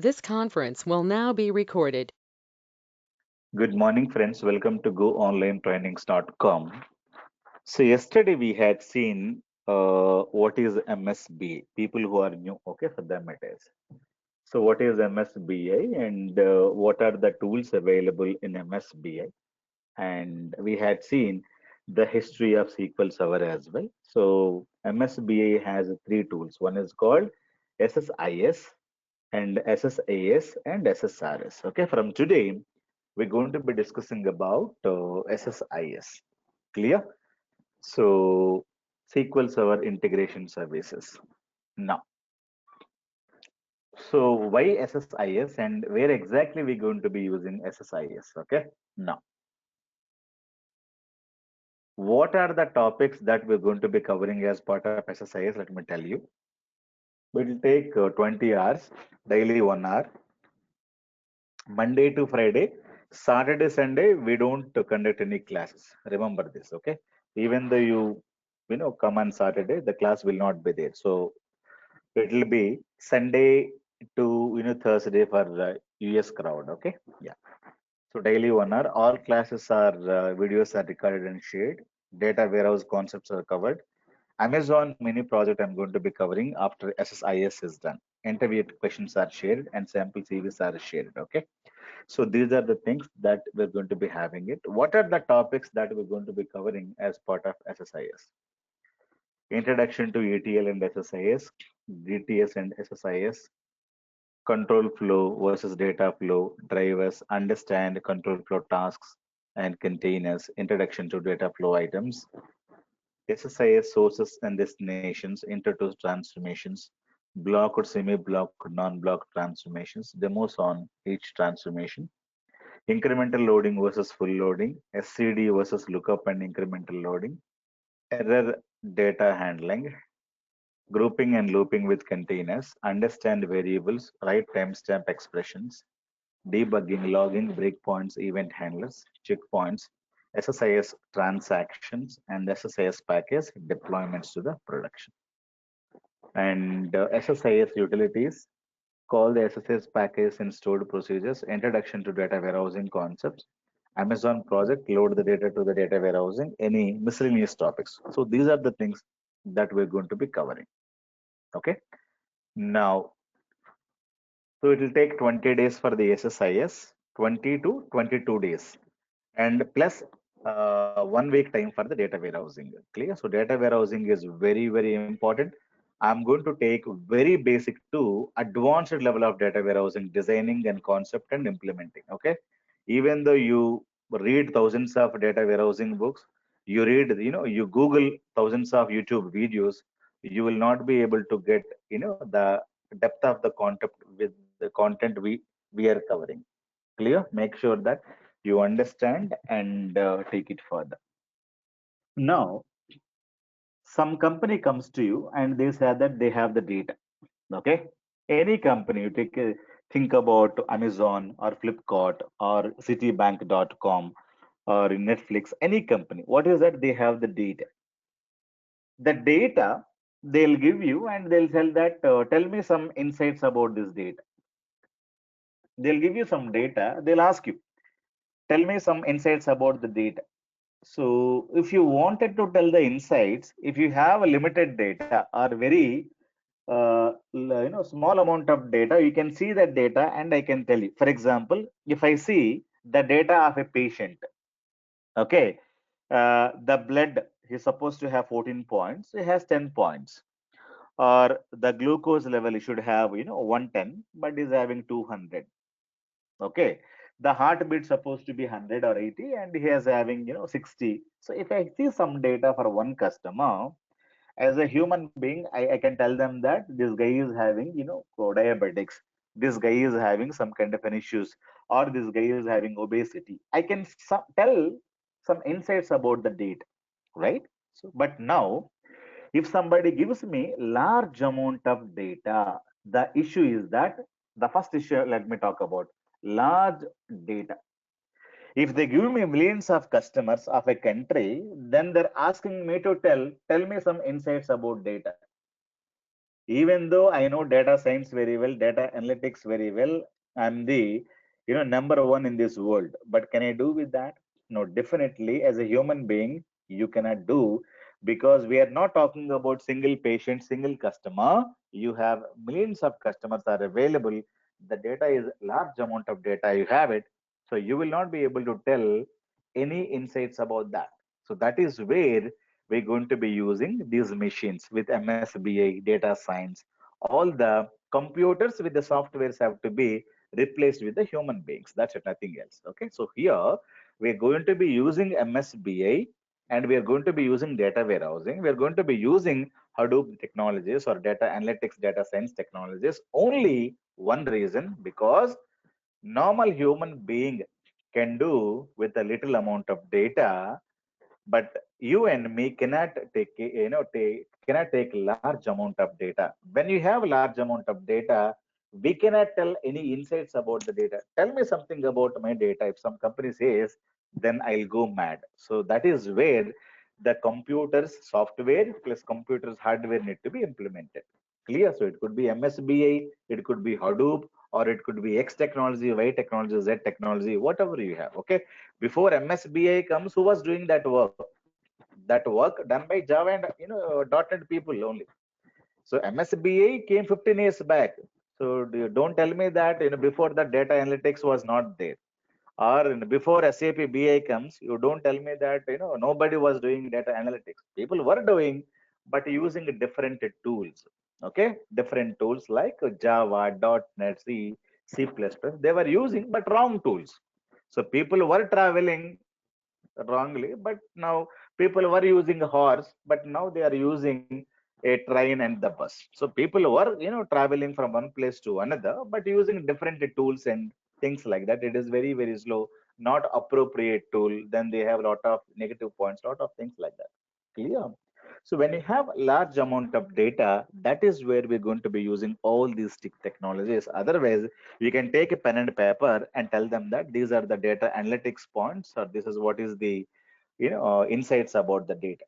This conference will now be recorded. Good morning, friends. Welcome to GoOnlineTrainings.com. So yesterday we had seen what is MSBI. People who are new, okay, for them it is. So what is MSBI and what are the tools available in MSBI? And we had seen the history of SQL Server as well. So MSBI has three tools. One is called SSIS and SSIS and SSRS. Okay, from today we're going to be discussing about SSIS. Clear? So SQL Server Integration Services. Now, so why SSIS and where exactly we're going to be using SSIS? Okay. Now, what are the topics that we're going to be covering as part of SSIS? Let me tell you. It will take 20 hours, daily 1 hour, Monday to Friday. Saturday, Sunday, we don't conduct any classes. Remember this, okay? Even though you come on Saturday, the class will not be there. So it will be Sunday to Thursday for US crowd, okay? Yeah. So daily 1 hour. All classes are videos are recorded and shared. Data warehouse concepts are covered. Amazon mini project I'm going to be covering after SSIS is done. Interview questions are shared and sample CVs are shared, okay? So these are the things that we're going to be having it. What are the topics that we're going to be covering as part of SSIS? Introduction to ETL and SSIS, DTS and SSIS, control flow versus data flow, drivers, understand control flow tasks and containers, introduction to data flow items, SSIS sources and destinations, inter-to transformations, block or semi-block, non-block transformations, demos on each transformation, incremental loading versus full loading, SCD versus lookup and incremental loading, error data handling, grouping and looping with containers, understand variables, write timestamp expressions, debugging, logging, breakpoints, event handlers, checkpoints, SSIS transactions, and SSIS package deployments to the production. And SSIS utilities, call the SSIS package and stored procedures, introduction to data warehousing concepts, Amazon project, load the data to the data warehousing, any miscellaneous topics. So these are the things that we're going to be covering. Okay. Now, so it will take 20 days for the SSIS, 20 to 22 days, and plus 1 week time for the data warehousing. Clear? So data warehousing is very, very important. I'm going to take very basic to advanced level of data warehousing, designing and concept and implementing. Okay. Even though you read thousands of data warehousing books, you Google thousands of YouTube videos, you will not be able to get, the depth of the concept with the content we are covering. Clear? Make sure that you understand and take it further. Now, some company comes to you and they say that they have the data. Okay, any company, you think about Amazon or Flipkart or Citibank.com or Netflix, any company. What is that? They have the data. The data they'll give you and they'll tell that tell me some insights about this data. They'll give you some data. They'll ask you, tell me some insights about the data. So if you wanted to tell the insights, if you have a limited data or very small amount of data, you can see that data and I can tell you. For example, if I see the data of a patient, okay, the blood is supposed to have 14 points, it has 10 points. Or the glucose level it should have 110, but is having 200. Okay, the heartbeat supposed to be 100 or 80 and he is having 60. So if I see some data for one customer, as a human being, I can tell them that this guy is having diabetics, this guy is having some kind of an issues, or this guy is having obesity. I can tell some insights about the data, right? So but now if somebody gives me large amount of data, the issue is that the first issue, let me talk about large data. If they give me millions of customers of a country, then they're asking me to tell me some insights about data. Even though I know data science very well, data analytics very well, I'm the number one in this world, but can I do with that? No, definitely as a human being you cannot do, because we are not talking about single patient, single customer. You have millions of customers are available. The data is large amount of data, you have it. So you will not be able to tell any insights about that. So that is where we're going to be using these machines with MSBI data science. All the computers with the softwares have to be replaced with the human beings. That's it, nothing else. Okay. So here we're going to be using MSBI, and we are going to be using data warehousing. We're going to be using Hadoop technologies or data analytics, data science technologies. Only one reason, because normal human being can do with a little amount of data, but you and me cannot cannot take large amount of data. When you have large amount of data, we cannot tell any insights about the data. Tell me something about my data. If some company says, then I'll go mad. So that is where the computers software plus computers hardware need to be implemented. Clear? So it could be MSBI, it could be Hadoop, or it could be X technology, Y technology, Z technology, whatever you have. Okay. Before MSBI comes, who was doing that work? That work done by Java and .NET people only. So MSBA came 15 years back. So don't tell me that before that data analytics was not there, or before SAP BI comes, you don't tell me that nobody was doing data analytics. People were doing, but using different tools. Okay, different tools like Java, .NET, C++. They were using, but wrong tools. So people were traveling wrongly, but now people were using a horse, but now they are using a train and the bus. So people were traveling from one place to another, but using different tools and things like that. It is very very slow, not appropriate tool. Then they have a lot of negative points, lot of things like that. Clear? So when you have large amount of data, that is where we're going to be using all these technologies. Otherwise, we can take a pen and paper and tell them that these are the data analytics points, or this is what is the insights about the data.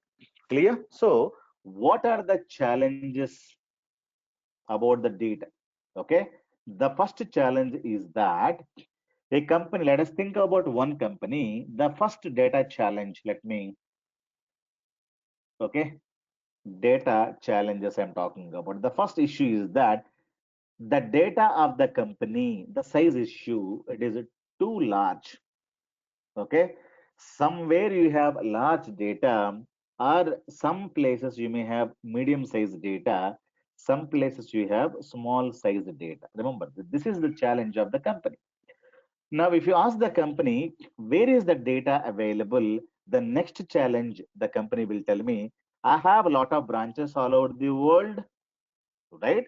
Clear? So what are the challenges about the data? Okay. The first challenge is that a company, let us think about one company. The first data challenge, let me, okay, data challenges I'm talking about. The first issue is that the data of the company, the size issue, it is too large. Okay. Somewhere you have large data, or some places you may have medium sized data, some places you have small sized data. Remember, this is the challenge of the company. Now, if you ask the company, where is the data available? The next challenge, the company will tell me, I have a lot of branches all over the world, right?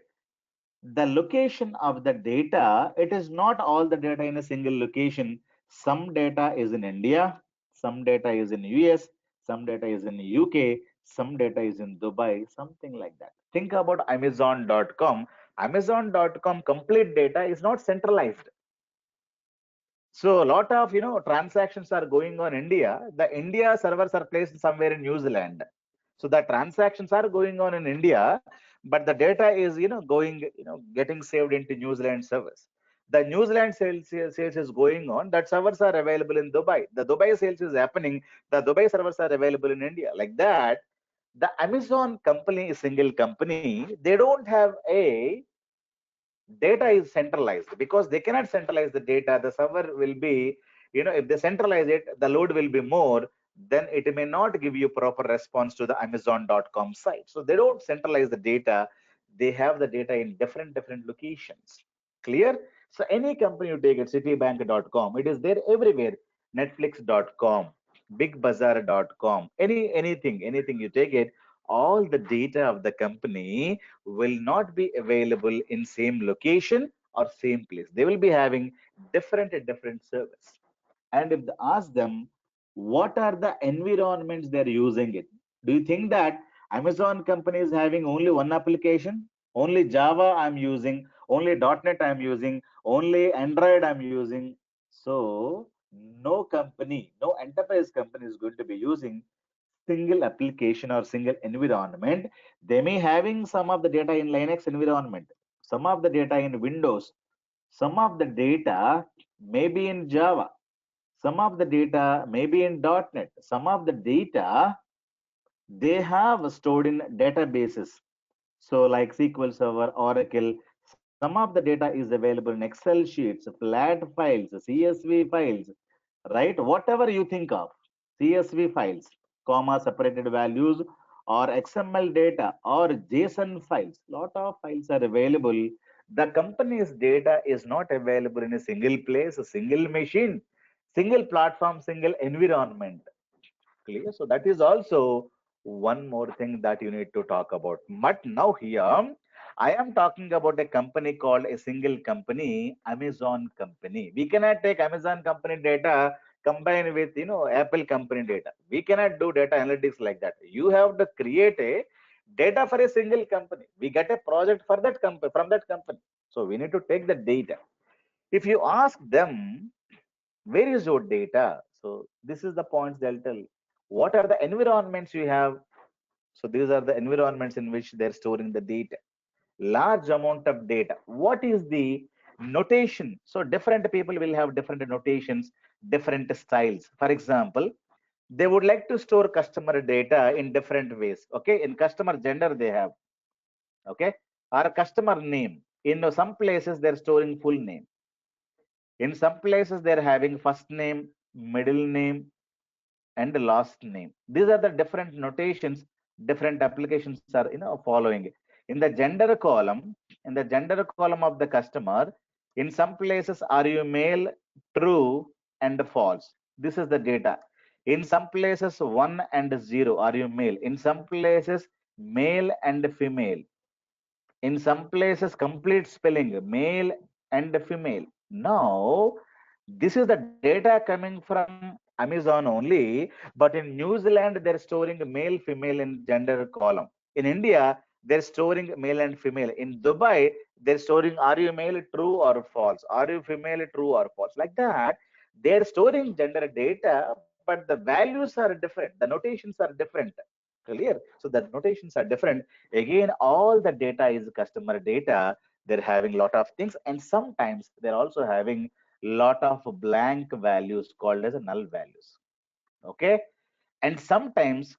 The location of the data, it is not all the data in a single location. Some data is in India, some data is in US, some data is in UK, some data is in Dubai, something like that. Think about Amazon.com. Amazon.com complete data is not centralized. So a lot of transactions are going on India. The India servers are placed somewhere in New Zealand. So the transactions are going on in India, but the data is going getting saved into New Zealand servers. The New Zealand sales is going on. That servers are available in Dubai. The Dubai sales is happening. The Dubai servers are available in India. Like that, the Amazon company is single company. They don't have a data is centralized, because they cannot centralize the data. The server will be, if they centralize it, the load will be more. Then it may not give you proper response to the Amazon.com site. So they don't centralize the data. They have the data in different locations. Clear? So any company you take it, Citibank.com, it is there everywhere. Netflix.com, BigBazaar.com, anything you take it, all the data of the company will not be available in same location or same place. They will be having different service. And if they ask them what are the environments they're using it, do you think that Amazon company is having only one application? Only Java I'm using, only .NET I'm using, only Android I'm using. So no company, no enterprise company is going to be using single application or single environment. They may having some of the data in Linux environment, some of the data in Windows, some of the data may be in Java, some of the data may be in .NET, some of the data they have stored in databases. So like SQL Server, Oracle, some of the data is available in Excel sheets, flat files, CSV files, right? Whatever you think of, CSV files, comma separated values, or XML data, or JSON files. Lot of files are available. The company's data is not available in a single place, a single machine, single platform, single environment. Clear? So that is also one more thing that you need to talk about. But now here, I am talking about a company called a single company, Amazon company. We cannot take Amazon company data combine with Apple company data. We cannot do data analytics like that. You have to create a data for a single company. We get a project for that company from that company. So we need to take the data. If you ask them where is your data? So this is the points they'll tell. What are the environments you have? So these are the environments in which they're storing the data. Large amount of data. What is the notation? So different people will have different notations, different styles. For example, they would like to store customer data in different ways. Okay, in customer gender they have. Okay, or customer name. In some places they're storing full name. In some places they're having first name, middle name, and the last name. These are the different notations different applications are following. In the gender column, in the gender column of the customer, in some places are you male, true and false. This is the data. In some places 1 and 0 are you male. In some places male and female. In some places complete spelling male and female. Now this is the data coming from Amazon only, but in New Zealand they're storing male female in gender column. In India they're storing male and female. In Dubai they're storing are you male, true or false, are you female, true or false. Like that they're storing gender data, but the values are different, the notations are different. Clear? So the notations are different. Again, all the data is customer data. They're having a lot of things, and sometimes they're also having lot of blank values called as null values. Okay, and sometimes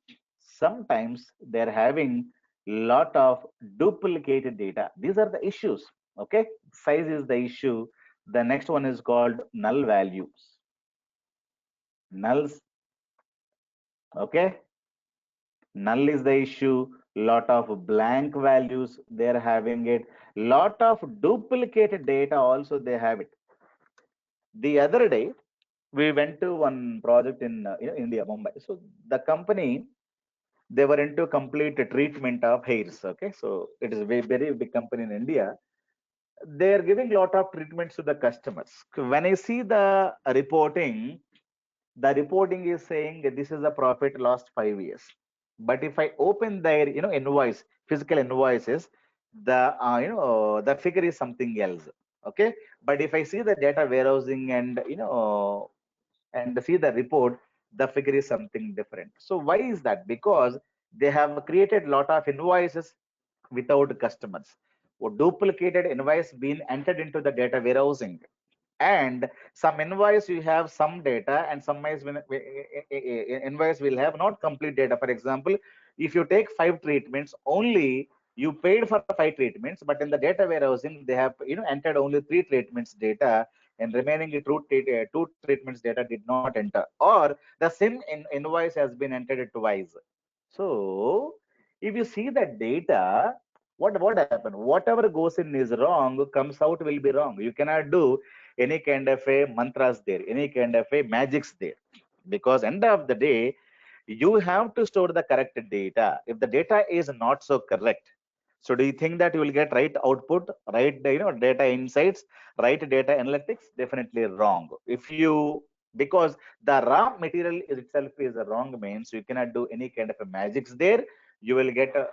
they're having lot of duplicated data. These are the issues. Okay, size is the issue. The next one is called null values. Nulls. Okay, null is the issue. Lot of blank values they're having it. Lot of duplicated data also they have it. The other day we went to one project in India, Mumbai. So the company, they were into complete treatment of hairs. Okay, so it is a very, very big company in India. They are giving lot of treatments to the customers. When I see the reporting is saying that this is a profit last 5 years. But if I open their invoice, physical invoices, the figure is something else. Okay, but if I see the data warehousing and and see the report, the figure is something different. So why is that? Because they have created lot of invoices without customers, or duplicated invoice being entered into the data warehousing. And some invoice you have some data, and some invoice will have not complete data. For example, if you take 5 treatments only, you paid for 5 treatments, but in the data warehousing they have entered only 3 treatments data, and remaining two treatments data did not enter, or the same invoice has been entered twice. So if you see the data, what happened? Whatever goes in is wrong, comes out will be wrong. You cannot do any kind of a mantras there, any kind of a magics there, because end of the day, you have to store the correct data. If the data is not so correct, so do you think that you will get right output, right data insights, right data analytics? Definitely wrong. If you, because the raw material is itself is a wrong means, you cannot do any kind of a magics there. You will get a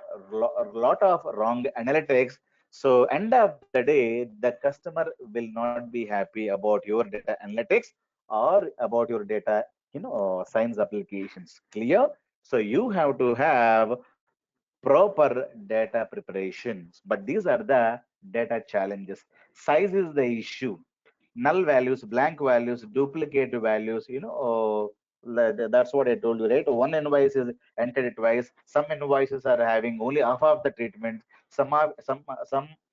lot of wrong analytics. So end of the day, the customer will not be happy about your data analytics or about your data science applications. Clear? So you have to have proper data preparations, but these are the data challenges. Size is the issue. Null values, blank values, duplicate values, that's what I told you, right? One invoice is entered twice. Some invoices are having only half of the treatment. Some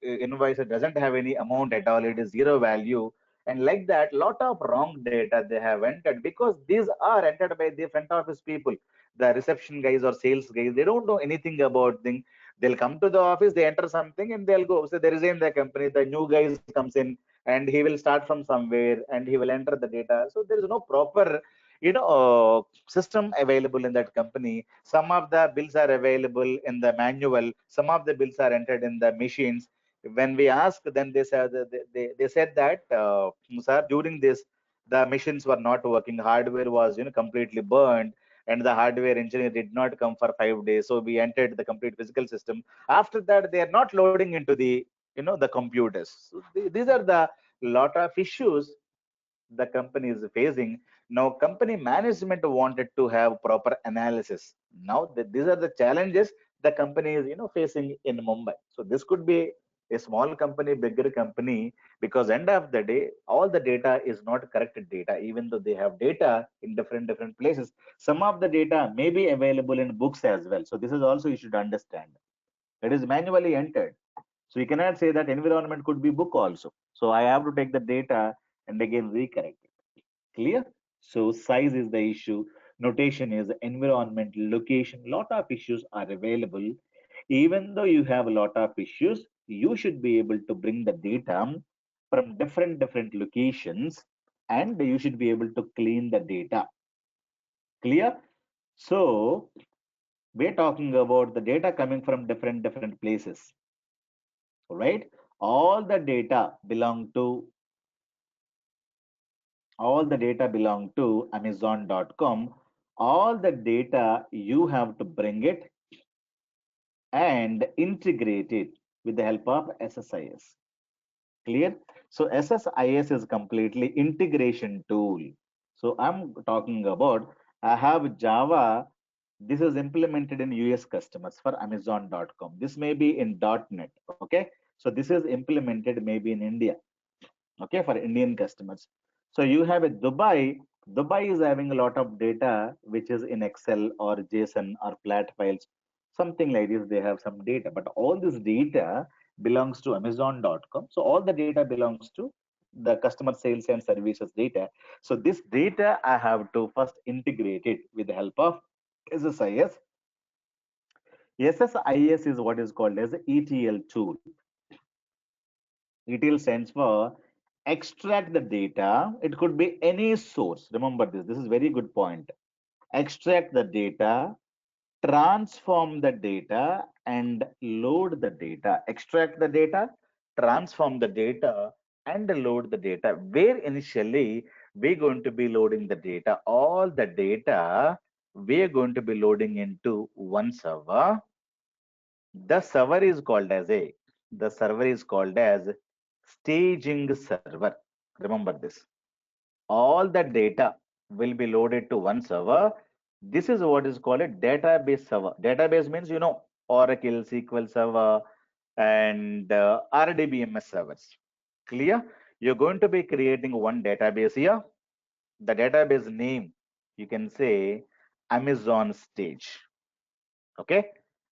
invoices doesn't have any amount at all. It is zero value. And like that, lot of wrong data they have entered because these are entered by the front office people, the reception guys or sales guys. They don't know anything about things. They'll come to the office, they enter something, and they'll go. So they resign the company. The new guys comes in, and he will start from somewhere, and he will enter the data. So there is no proper, system available in that company. Some of the bills are available in the manual. Some of the bills are entered in the machines. When we ask, then they said they said that, sir, during this the machines were not working. Hardware was completely burned, and the hardware engineer did not come for 5 days. So we entered the complete physical system. After that, they are not loading into the the computers. So these are the lot of issues the company is facing. Now company management wanted to have proper analysis. Now these are the challenges the company is facing in Mumbai. So this could be a small company, bigger company, because end of the day all the data is not correct data. Even though they have data in different places, some of the data may be available in books as well. So this is also you should understand, it is manually entered. So you cannot say that environment could be book also. So I have to take the data and again recorrect it. Clear? So size is the issue. Notation is environment, location. Lot of issues are available. Even though you have a lot of issues, you should be able to bring the data from different locations, and you should be able to clean the data. Clear? So we're talking about the data coming from different places, right? All the data belong to all the data belong to Amazon.com. All the data you have to bring it and integrate it with the help of SSIS. Clear? So SSIS is completely integration tool. So I'm talking about, I have Java. This is implemented in US customers for Amazon.com. This may be in .NET. Okay. So this is implemented maybe in India, okay, for Indian customers. So you have a Dubai. Dubai is having a lot of data which is in Excel or JSON or flat files, something like this. They have some data, but all this data belongs to Amazon.com. So all the data belongs to the customer sales and services data. So this data I have to first integrate it with the help of SSIS. SSIS is what is called as ETL tool. ETL stands for extract the data. It could be any source. Remember this. This is very good point. Extract the data, transform the data, and load the data. Extract the data, transform the data, and load the data. Where initially we're going to be loading the data. All the data we're going to be loading into one server. The server is called as a the server is called as staging server. Remember this. All the data will be loaded to one server. This is what is called a database server. Database means Oracle, SQL Server, and RDBMS servers. Clear? You're going to be creating one database here. The database name, you can say Amazon Stage. Okay,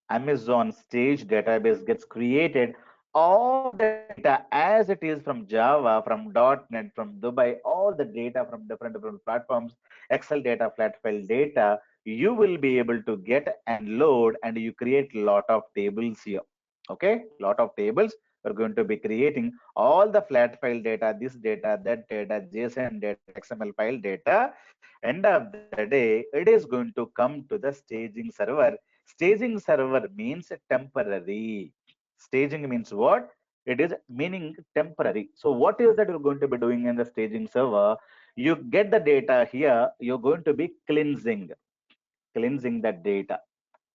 Amazon Stage database gets created. All the data as it is from Java, from .NET, from Dubai, all the data from different platforms, Excel data, flat file data, you will be able to get and load, and you create lot of tables here. Okay, lot of tables. We're going to be creating all the flat file data, this data, that data, JSON data, XML file data. End of the day, it is going to come to the staging server. Staging server means temporary. Staging means what? It is meaning temporary. So what is that you're going to be doing in the staging server? You get the data here, you're going to be cleansing that data.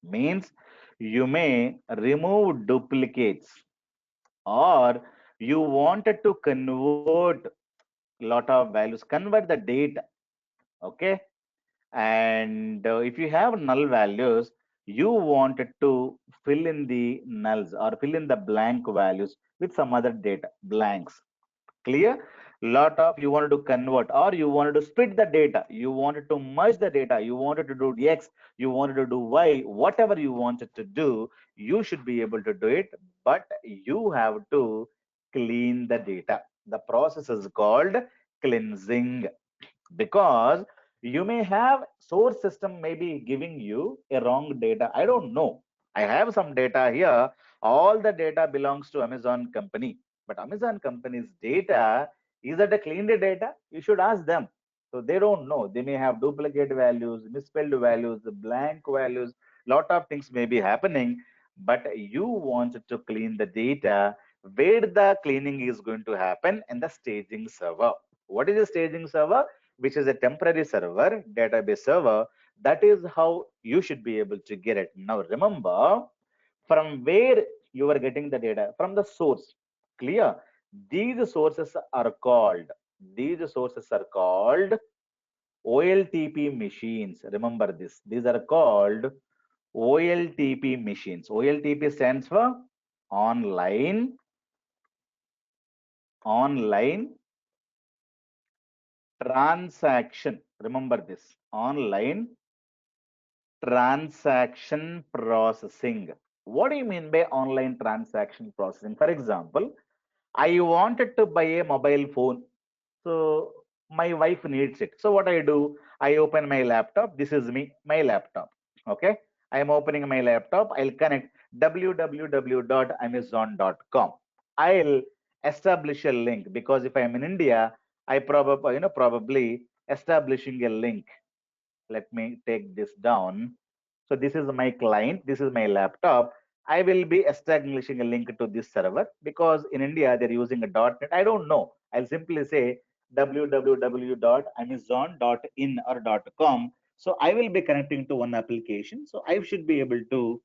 Means you may remove duplicates, or you wanted to convert lot of values, convert the data. Okay, And if you have null values, you wanted to fill in the nulls or fill in the blank values with some other data blanks. Clear? Lot of you wanted to convert or you wanted to split the data, you wanted to merge the data, you wanted to do x, you wanted to do y, whatever you wanted to do, you should be able to do it. But you have to clean the data. The process is called cleansing, because you may have source system may be giving you a wrong data. I don't know, I have some data here, all the data belongs to Amazon company, but Amazon company's data, is that a cleaned data? You should ask them. So they don't know, they may have duplicate values, misspelled values, blank values, lot of things may be happening. But you want to clean the data, where the cleaning is going to happen in the staging server. What is a staging server? Which is a temporary server, database server. That is how you should be able to get it. Now remember, from where you are getting the data, from the source. Clear? These sources are called, these sources are called OLTP machines. Remember this. These are called OLTP machines. OLTP stands for online transaction. Remember this. Online transaction processing. What do you mean by online transaction processing? For example, I wanted to buy a mobile phone. So my wife needs it. So what I do, I open my laptop. This is me, my laptop. Okay. I am opening my laptop. I'll connect www.amazon.com. I'll establish a link, because if I'm in India, I probably establishing a link. Let me take this down. So this is my client, this is my laptop. I will be establishing a link to this server, because in India they're using a .NET. I don't know, I'll simply say www.amazon.in or .com. So I will be connecting to one application, so I should be able to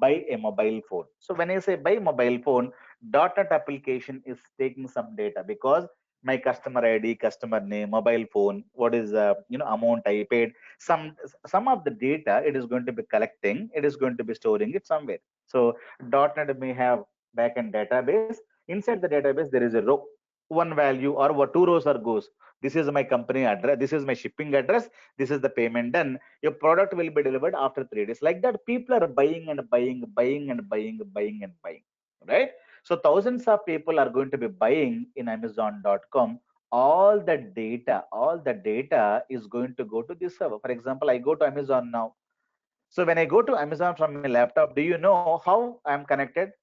buy a mobile phone. So when I say buy mobile phone, .NET application is taking some data, because my customer ID, customer name, mobile phone, what is amount I paid, some some of the data it is going to be collecting, it is going to be storing it somewhere. So .NET may have backend database. Inside the database there is a row, one value or what two rows or goes. This is my company address, this is my shipping address, this is the payment done, your product will be delivered after 3 days. Like that, people are buying and buying, buying and buying, buying and buying, right? So thousands of people are going to be buying in Amazon.com. All the data is going to go to this server. For example, I go to Amazon now. So when I go to Amazon from my laptop, do you know how I'm connected?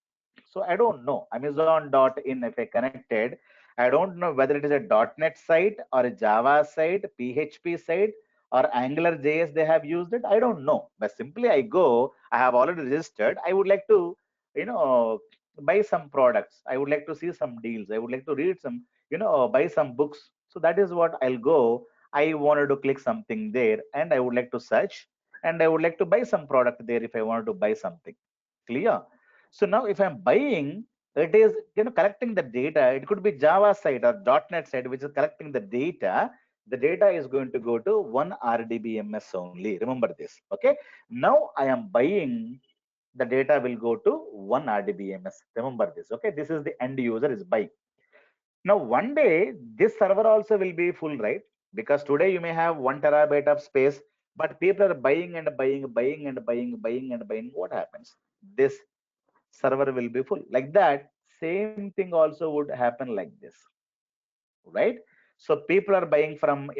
So I don't know. Amazon.in, if I connected, I don't know whether it is a .NET site or a Java site, PHP site, or Angular JS they have used it. I don't know. But simply I go, I have already registered. I would like to, you know, buy some products. I would like to see some deals. I would like to read some, buy some books. So that is what I'll go. I wanted to click something there and I would like to search and I would like to buy some product there if I wanted to buy something. Clear? So now if I'm buying, it is collecting the data. It could be Java side or .NET side, which is collecting the data. The data is going to go to one RDBMS only. Remember this. Okay. Now I am buying. The data will go to one RDBMS. Remember this. Okay. This is the end user is buying. Now one day this server also will be full, right? Because today you may have 1 TB of space, but people are buying and buying, buying and buying, buying and buying. What happens? This server will be full. Like that, same thing also would happen like this, right? So people are buying from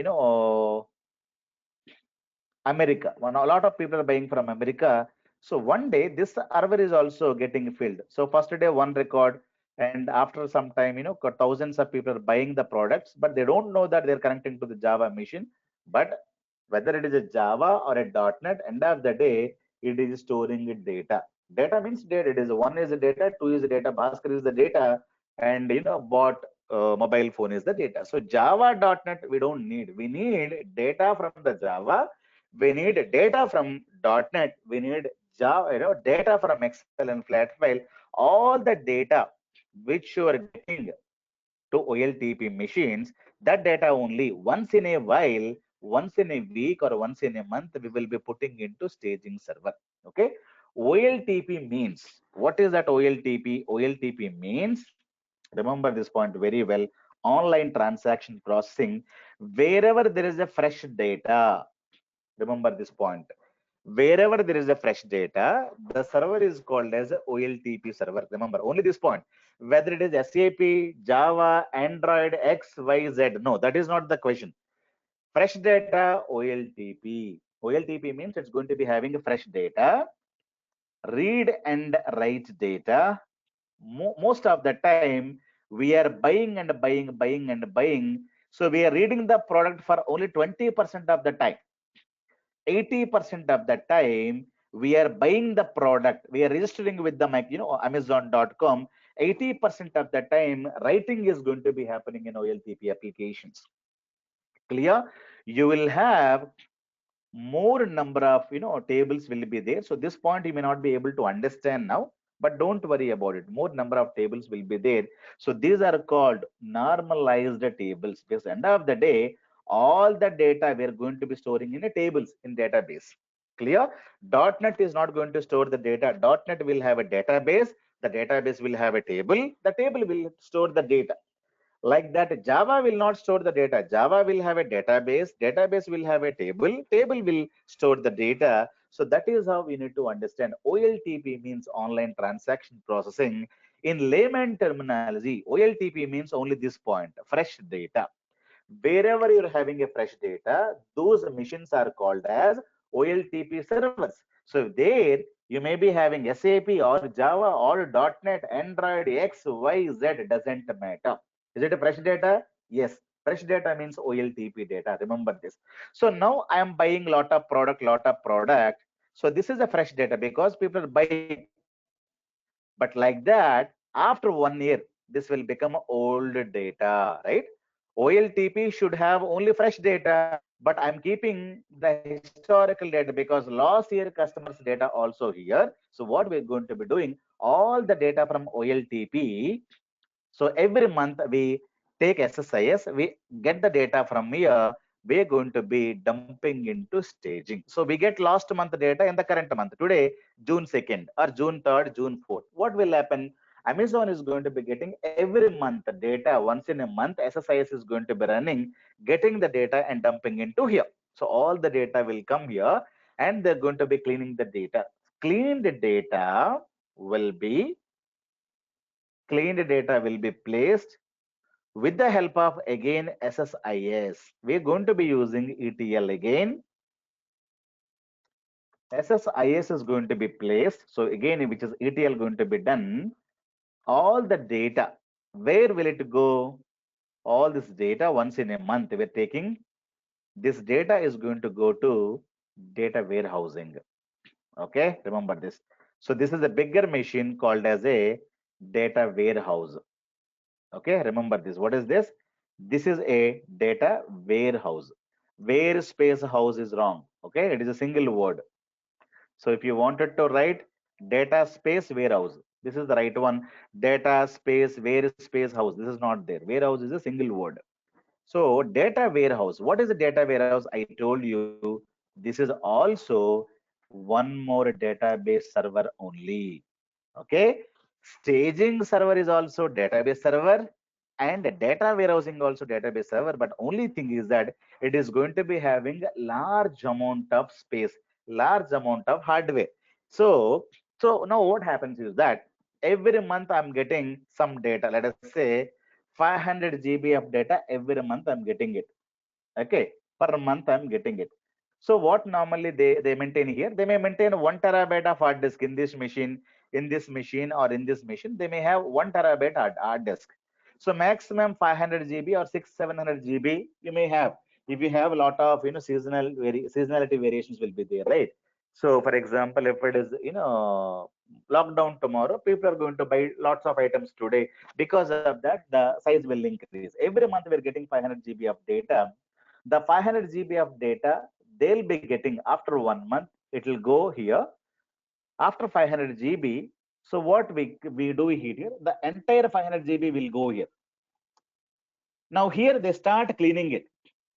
America. A lot of people are buying from America. So one day this server is also getting filled. So first day one record, and after some time, thousands of people are buying the products, but they don't know that they're connecting to the Java machine. But whether it is a Java or a .NET, end of the day, it is storing it data. Data means data. It is one is the data, two is the data, Bhaskar is the data, and bot mobile phone is the data. So Java .NET we don't need. We need data from the Java, we need data from .NET, we need Java, data from Excel and flat file, all the data which you are getting to OLTP machines, that data only once in a while once in a week or once in a month, we will be putting into staging server. Okay. OLTP means, what is that OLTP? OLTP means, remember this point very well, online transaction processing. Wherever there is a fresh data, remember this point. Wherever there is a fresh data, the server is called as a OLTP server. Remember only this point. Whether it is SAP, Java, Android, X, Y, Z. No, that is not the question. Fresh data, OLTP. OLTP means it's going to be having a fresh data, read and write data. Most of the time, we are buying and buying, buying and buying. So we are reading the product for only 20% of the time. 80% of the time, we are buying the product. We are registering with the Amazon.com. 80% of the time, writing is going to be happening in OLTP applications. Clear? You will have more number of tables will be there. So this point you may not be able to understand now, but don't worry about it. More number of tables will be there. So these are called normalized tables, because end of the day, all the data we are going to be storing in a tables in database. Clear? .NET is not going to store the data. .NET will have a database. The database will have a table. The table will store the data. Like that, Java will not store the data. Java will have a database. Database will have a table. Table will store the data. So that is how we need to understand. OLTP means online transaction processing. In layman terminology, OLTP means only this point, fresh data. Wherever you're having a fresh data, those machines are called as OLTP servers. So there you may be having SAP or Java or .NET, Android, X, Y, Z, doesn't matter. Is it a fresh data? Yes. Fresh data means OLTP data. Remember this. So now I am buying lot of product, lot of product. So this is a fresh data because people are buying. But like that, after 1 year, this will become old data, right? OLTP should have only fresh data, but I'm keeping the historical data because last year customers data also here. So what we're going to be doing, all the data from OLTP. So every month we take SSIS, we get the data from here, we're going to be dumping into staging. So we get last month data in the current month. Today, June 2nd or June 3rd, June 4th. What will happen? Amazon is going to be getting every month data once in a month. SSIS is going to be running, getting the data and dumping into here. So all the data will come here and they're going to be cleaning the data. Cleaned data will be cleaned data will be placed with the help of again SSIS. We're going to be using ETL again. SSIS is going to be placed. So again, which is ETL going to be done. All the data, where will it go? All this data once in a month we're taking. This data is going to go to data warehousing. Okay, remember this. So this is a bigger machine called as a data warehouse. Okay, remember this. What is this? This is a data warehouse. Where space house is wrong. Okay, it is a single word. So if you wanted to write data space warehouse, this is the right one. Data space where space house. This is not there. Warehouse is a single word. So data warehouse. What is a data warehouse? I told you this is also one more database server only. Okay. Staging server is also database server and data warehousing also database server. But only thing is that it is going to be having large amount of space, large amount of hardware. So now what happens is that every month I'm getting some data. Let us say 500 GB of data every month I'm getting it. Okay, per month I'm getting it. So what normally they maintain here, they may maintain 1 TB of hard disk in this machine, in this machine or in this machine, they may have 1 TB hard disk. So maximum 500 GB or 600 700 GB you may have. If you have a lot of seasonality variations will be there, right? So for example, if it is lockdown tomorrow, people are going to buy lots of items today. Because of that, the size will increase. Every month we're getting 500 GB of data. The 500 GB of data they'll be getting after 1 month. It will go here after 500 GB. So what we do here, the entire 500 GB will go here. Now here they start cleaning it.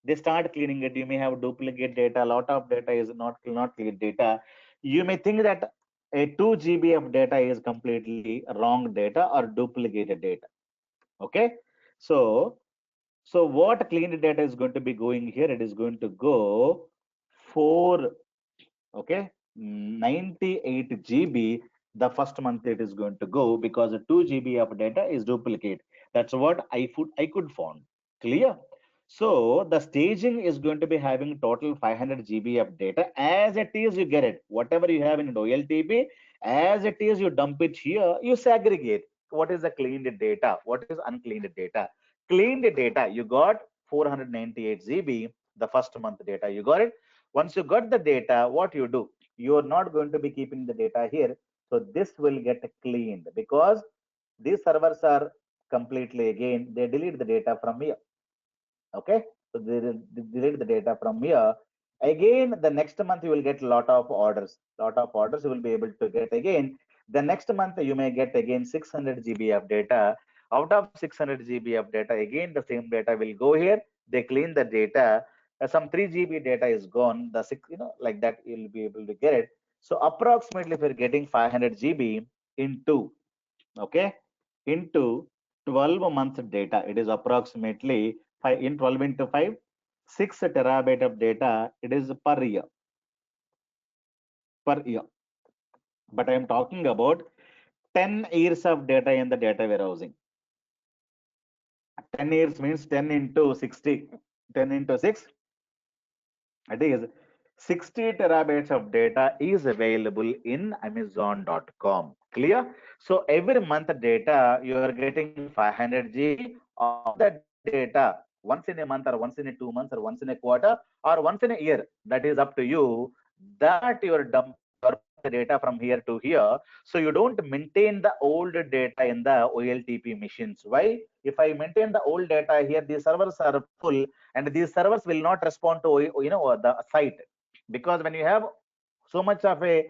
They start cleaning it. You may have duplicate data. A lot of data is not clear data. You may think that a 2 GB of data is completely wrong data or duplicated data. Okay, so what cleaned data is going to be going here? It is going to go 4, okay, 98 GB. The first month it is going to go because 2 GB of data is duplicate. That's what I could found. Clear? So the staging is going to be having total 500 GB of data. As it is, you get it. Whatever you have in OLTP, as it is, you dump it here. You segregate. What is the cleaned data? What is uncleaned data? Cleaned data, you got 498 GB. The first month data, you got it. Once you got the data, what you do? You are not going to be keeping the data here. So this will get cleaned because these servers are completely, again, they delete the data from here. Okay, so they delete the data from here. Again, the next month you will get lot of orders you will be able to get. Again, the next month you may get again 600 GB of data. Out of 600 GB of data, again the same data will go here. They clean the data. Some 3 GB data is gone. The six, like that you'll be able to get it. So approximately, if you're getting 500 GB into, okay, into 12 months data, it is approximately 5 in 12 into 5, 6 terabyte of data. It is per year. But I am talking about 10 years of data in the data warehousing. 10 years means 10 into 60, 10 into 6, it is 60 terabytes of data is available in Amazon.com. Clear? So every month data, you are getting 500 GB. Of that data, once in a month or once in a 2 months or once in a quarter or once in a year, that is up to you, that you are putting the data from here to here. So you don't maintain the old data in the OLTP machines. Why? If I maintain the old data here, the servers are full and these servers will not respond to the site, because when you have so much of a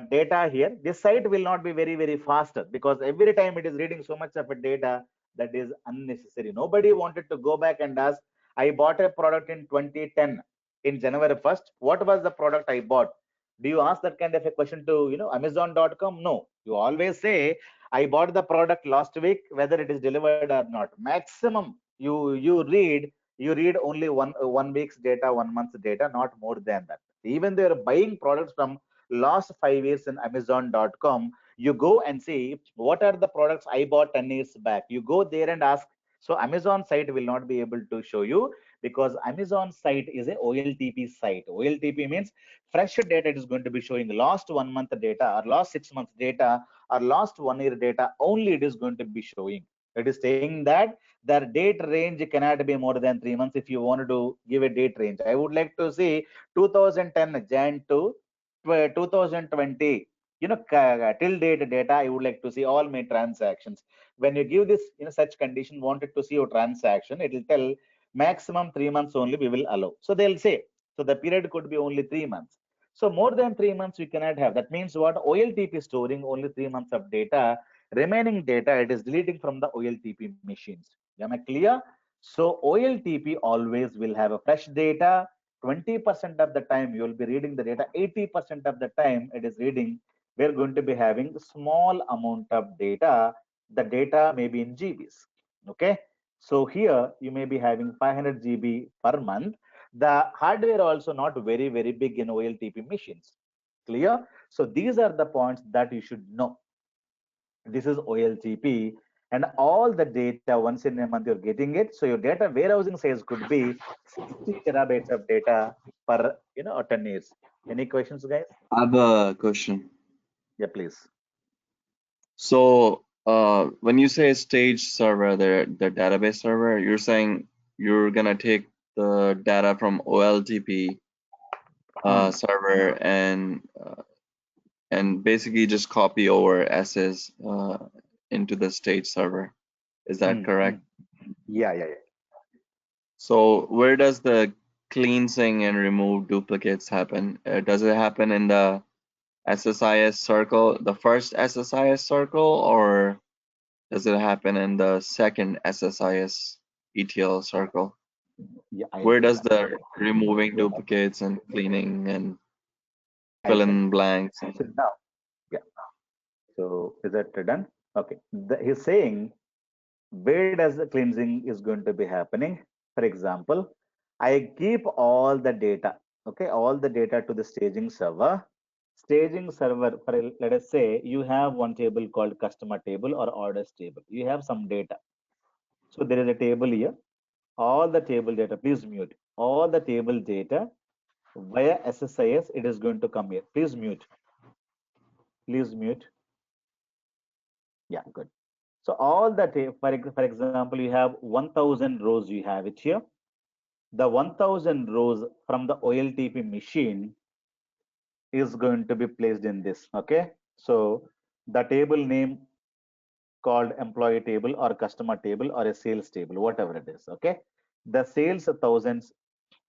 data here, this site will not be very fast, because every time it is reading so much of a data, that is unnecessary. Nobody wanted to go back and ask, I bought a product in 2010 in January 1st, what was the product I bought? Do you ask that kind of a question to Amazon.com? No, you always say, I bought the product last week, whether it is delivered or not. Maximum you read only one week's data, 1 month's data, not more than that. Even they are buying products from last 5 years in Amazon.com. You go and see what are the products I bought 10 years back. You go there and ask. So Amazon site will not be able to show you, because Amazon site is a OLTP site. OLTP means fresh data. It is going to be showing last 1 month data or last 6 months data or last 1 year data only. It is going to be showing. It is saying that the date range cannot be more than 3 months. If you wanted to give a date range, I would like to see 2010 Jan to 2020, till date data. I would like to see all my transactions. When you give this such condition, wanted to see your transaction, it will tell maximum 3 months only we will allow. So they'll say, so the period could be only 3 months. So more than 3 months we cannot have. That means what? OLTP storing only 3 months of data. Remaining data, it is deleting from the OLTP machines. Am I clear? So OLTP always will have a fresh data. 20% of the time you will be reading the data. 80% of the time it is reading. We're going to be having small amount of data. The data may be in GBs. Okay. So here you may be having 500 GB per month. The hardware also not very big in OLTP machines. Clear? So these are the points that you should know. This is OLTP, and all the data once in a month you're getting it. So your data warehousing size could be 60 terabytes of data per 10 years. Any questions, guys? I have a question. Yeah, please. So, when you say stage server, the database server, you're saying you're gonna take the data from OLTP server and basically just copy over SS into the stage server. Is that correct? Yeah. So where does the cleansing and remove duplicates happen? Does it happen in the SSIS circle, the first SSIS circle, or does it happen in the second SSIS ETL circle? Yeah, Where does the removing duplicates and cleaning and fill in blanks? So now, yeah. So is that done? Okay. He's saying where does the cleansing is going to be happening? For example, I keep all the data, okay, all the data to the staging server. Staging server, for let us say you have one table called customer table or orders table. You have some data. So there is a table here. All the table data, please mute. All the table data via SSIS, it is going to come here. Please mute. Please mute. Yeah, good. So all the, for example, you have 1000 rows, you have it here. The 1000 rows from the OLTP machine is going to be placed in this, okay? So the table name called employee table or customer table or a sales table, whatever it is, okay? The sales thousands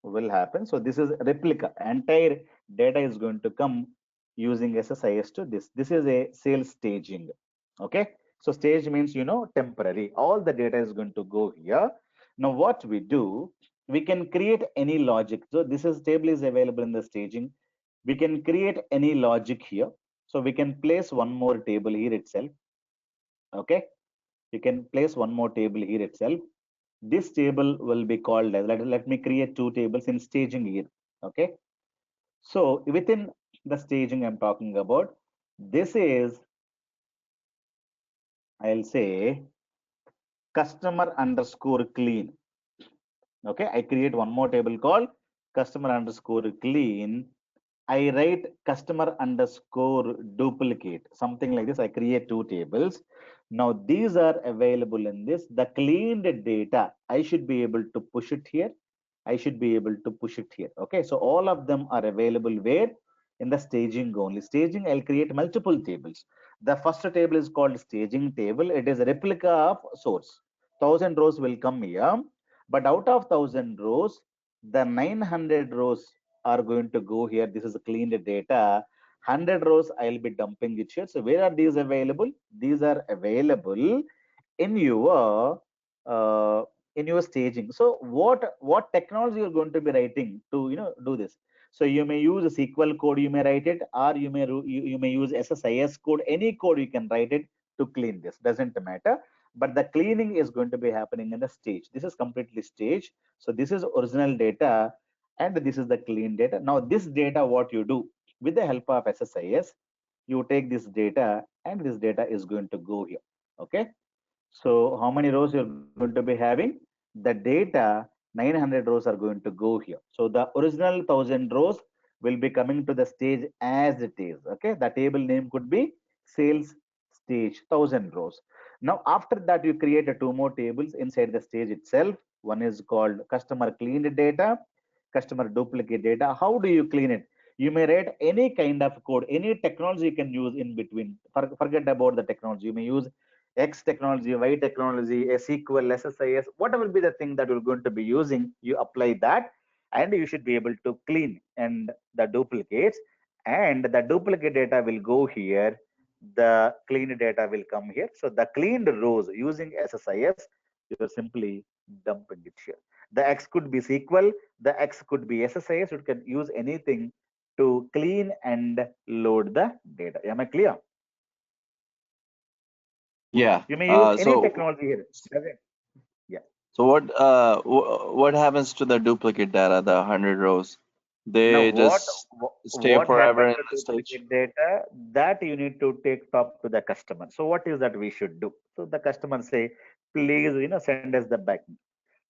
will happen. So this is replica. Entire data is going to come using SSIS to this. This is a sales staging, okay? So stage means, temporary. All the data is going to go here. Now what we do, we can create any logic. So this is table is available in the staging. We can create any logic here. So we can place one more table here itself, okay? You can place one more table here itself. This table will be called as, let me create two tables in staging here, okay? So within the staging I'm talking about, this is, I'll say, customer underscore clean, okay? I create one more table called customer underscore clean. I write customer underscore duplicate, something like this. I create two tables. Now these are available in this. The cleaned data, I should be able to push it here. I should be able to push it here. Okay, so all of them are available where? In the staging only. Staging, I'll create multiple tables. The first table is called staging table. It is a replica of source. 1000 rows will come here, but out of 1000 rows, the 900 rows are going to go here. This is cleaned data. 100 rows I'll be dumping it here. So where are these available? These are available in your uh, staging. So what technology you're going to be writing to do this? So you may use a SQL code, you may write it, or you may use SSIS code. Any code you can write it to clean this. Doesn't matter. But the cleaning is going to be happening in the stage. This is completely stage. So this is original data, and this is the clean data. Now this data, what you do with the help of SSIS, you take this data, and this data is going to go here. Okay. So how many rows you're going to be having? The data 900 rows are going to go here. So the original 1000 rows will be coming to the stage as it is. Okay, the table name could be sales stage 1000 rows. Now after that you create a two more tables inside the stage itself. One is called customer cleaned data, customer duplicate data. How do you clean it? You may write any kind of code, any technology you can use in between. Forget about the technology. You may use X technology, Y technology, SQL, SSIS, whatever be the thing that you're going to be using, you apply that, and you should be able to clean and the duplicates, and the duplicate data will go here. The clean data will come here. So the cleaned rows using SSIS, you're simply dumping it here. The X could be SQL, the X could be SSIS. You can use anything to clean and load the data. Am I clear? Yeah. You may use any So technology here. Yeah. so what happens to the duplicate data, the 100 rows? Now, They just stay what forever happened in to the stage? duplicate data? That you need to take talk to the customer. So, what is that we should do? So, the customer say, please, send us the back.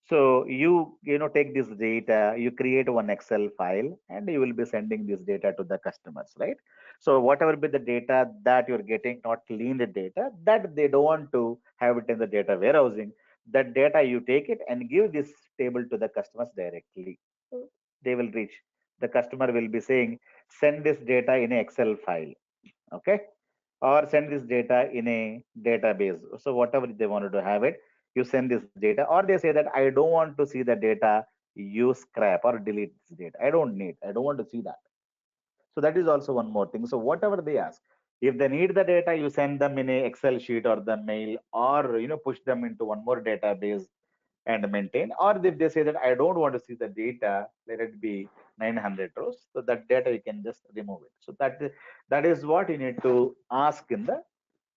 So, you take this data, you create one Excel file, and you will be sending this data to the customers, right? So, whatever be the data that you're getting, not cleaned data, that they don't want to have it in the data warehousing. That data you take it and give this table to the customers directly. They will reach. The customer will be saying, send this data in an Excel file, okay, or send this data in a database. So whatever they wanted to have it, you send this data, or they say that I don't want to see the data, you scrap or delete this data. I don't want to see that. So that is also one more thing. So whatever they ask, if they need the data, you send them in a Excel sheet or the mail, or push them into one more database, and maintain. Or if they say that I don't want to see the data, let it be 900 rows, so that data you can just remove it. So that is what you need to ask in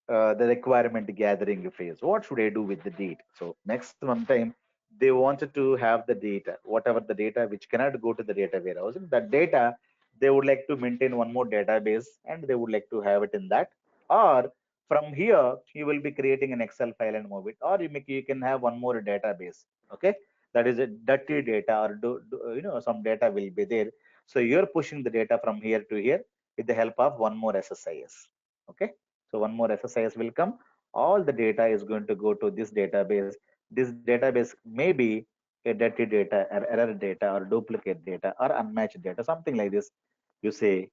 the requirement gathering phase. What should I do with the data? So next one time they wanted to have the data, whatever the data which cannot go to the data warehousing, that data they would like to maintain one more database and they would like to have it in that. Or from here you will be creating an Excel file and move it, or you can have one more database. Okay, that is a dirty data, or some data will be there. So you're pushing the data from here to here with the help of one more SSIS. Okay, so one more SSIS will come. All the data is going to go to this database. This database may be a dirty data, or error data, or duplicate data, or unmatched data, something like this. You say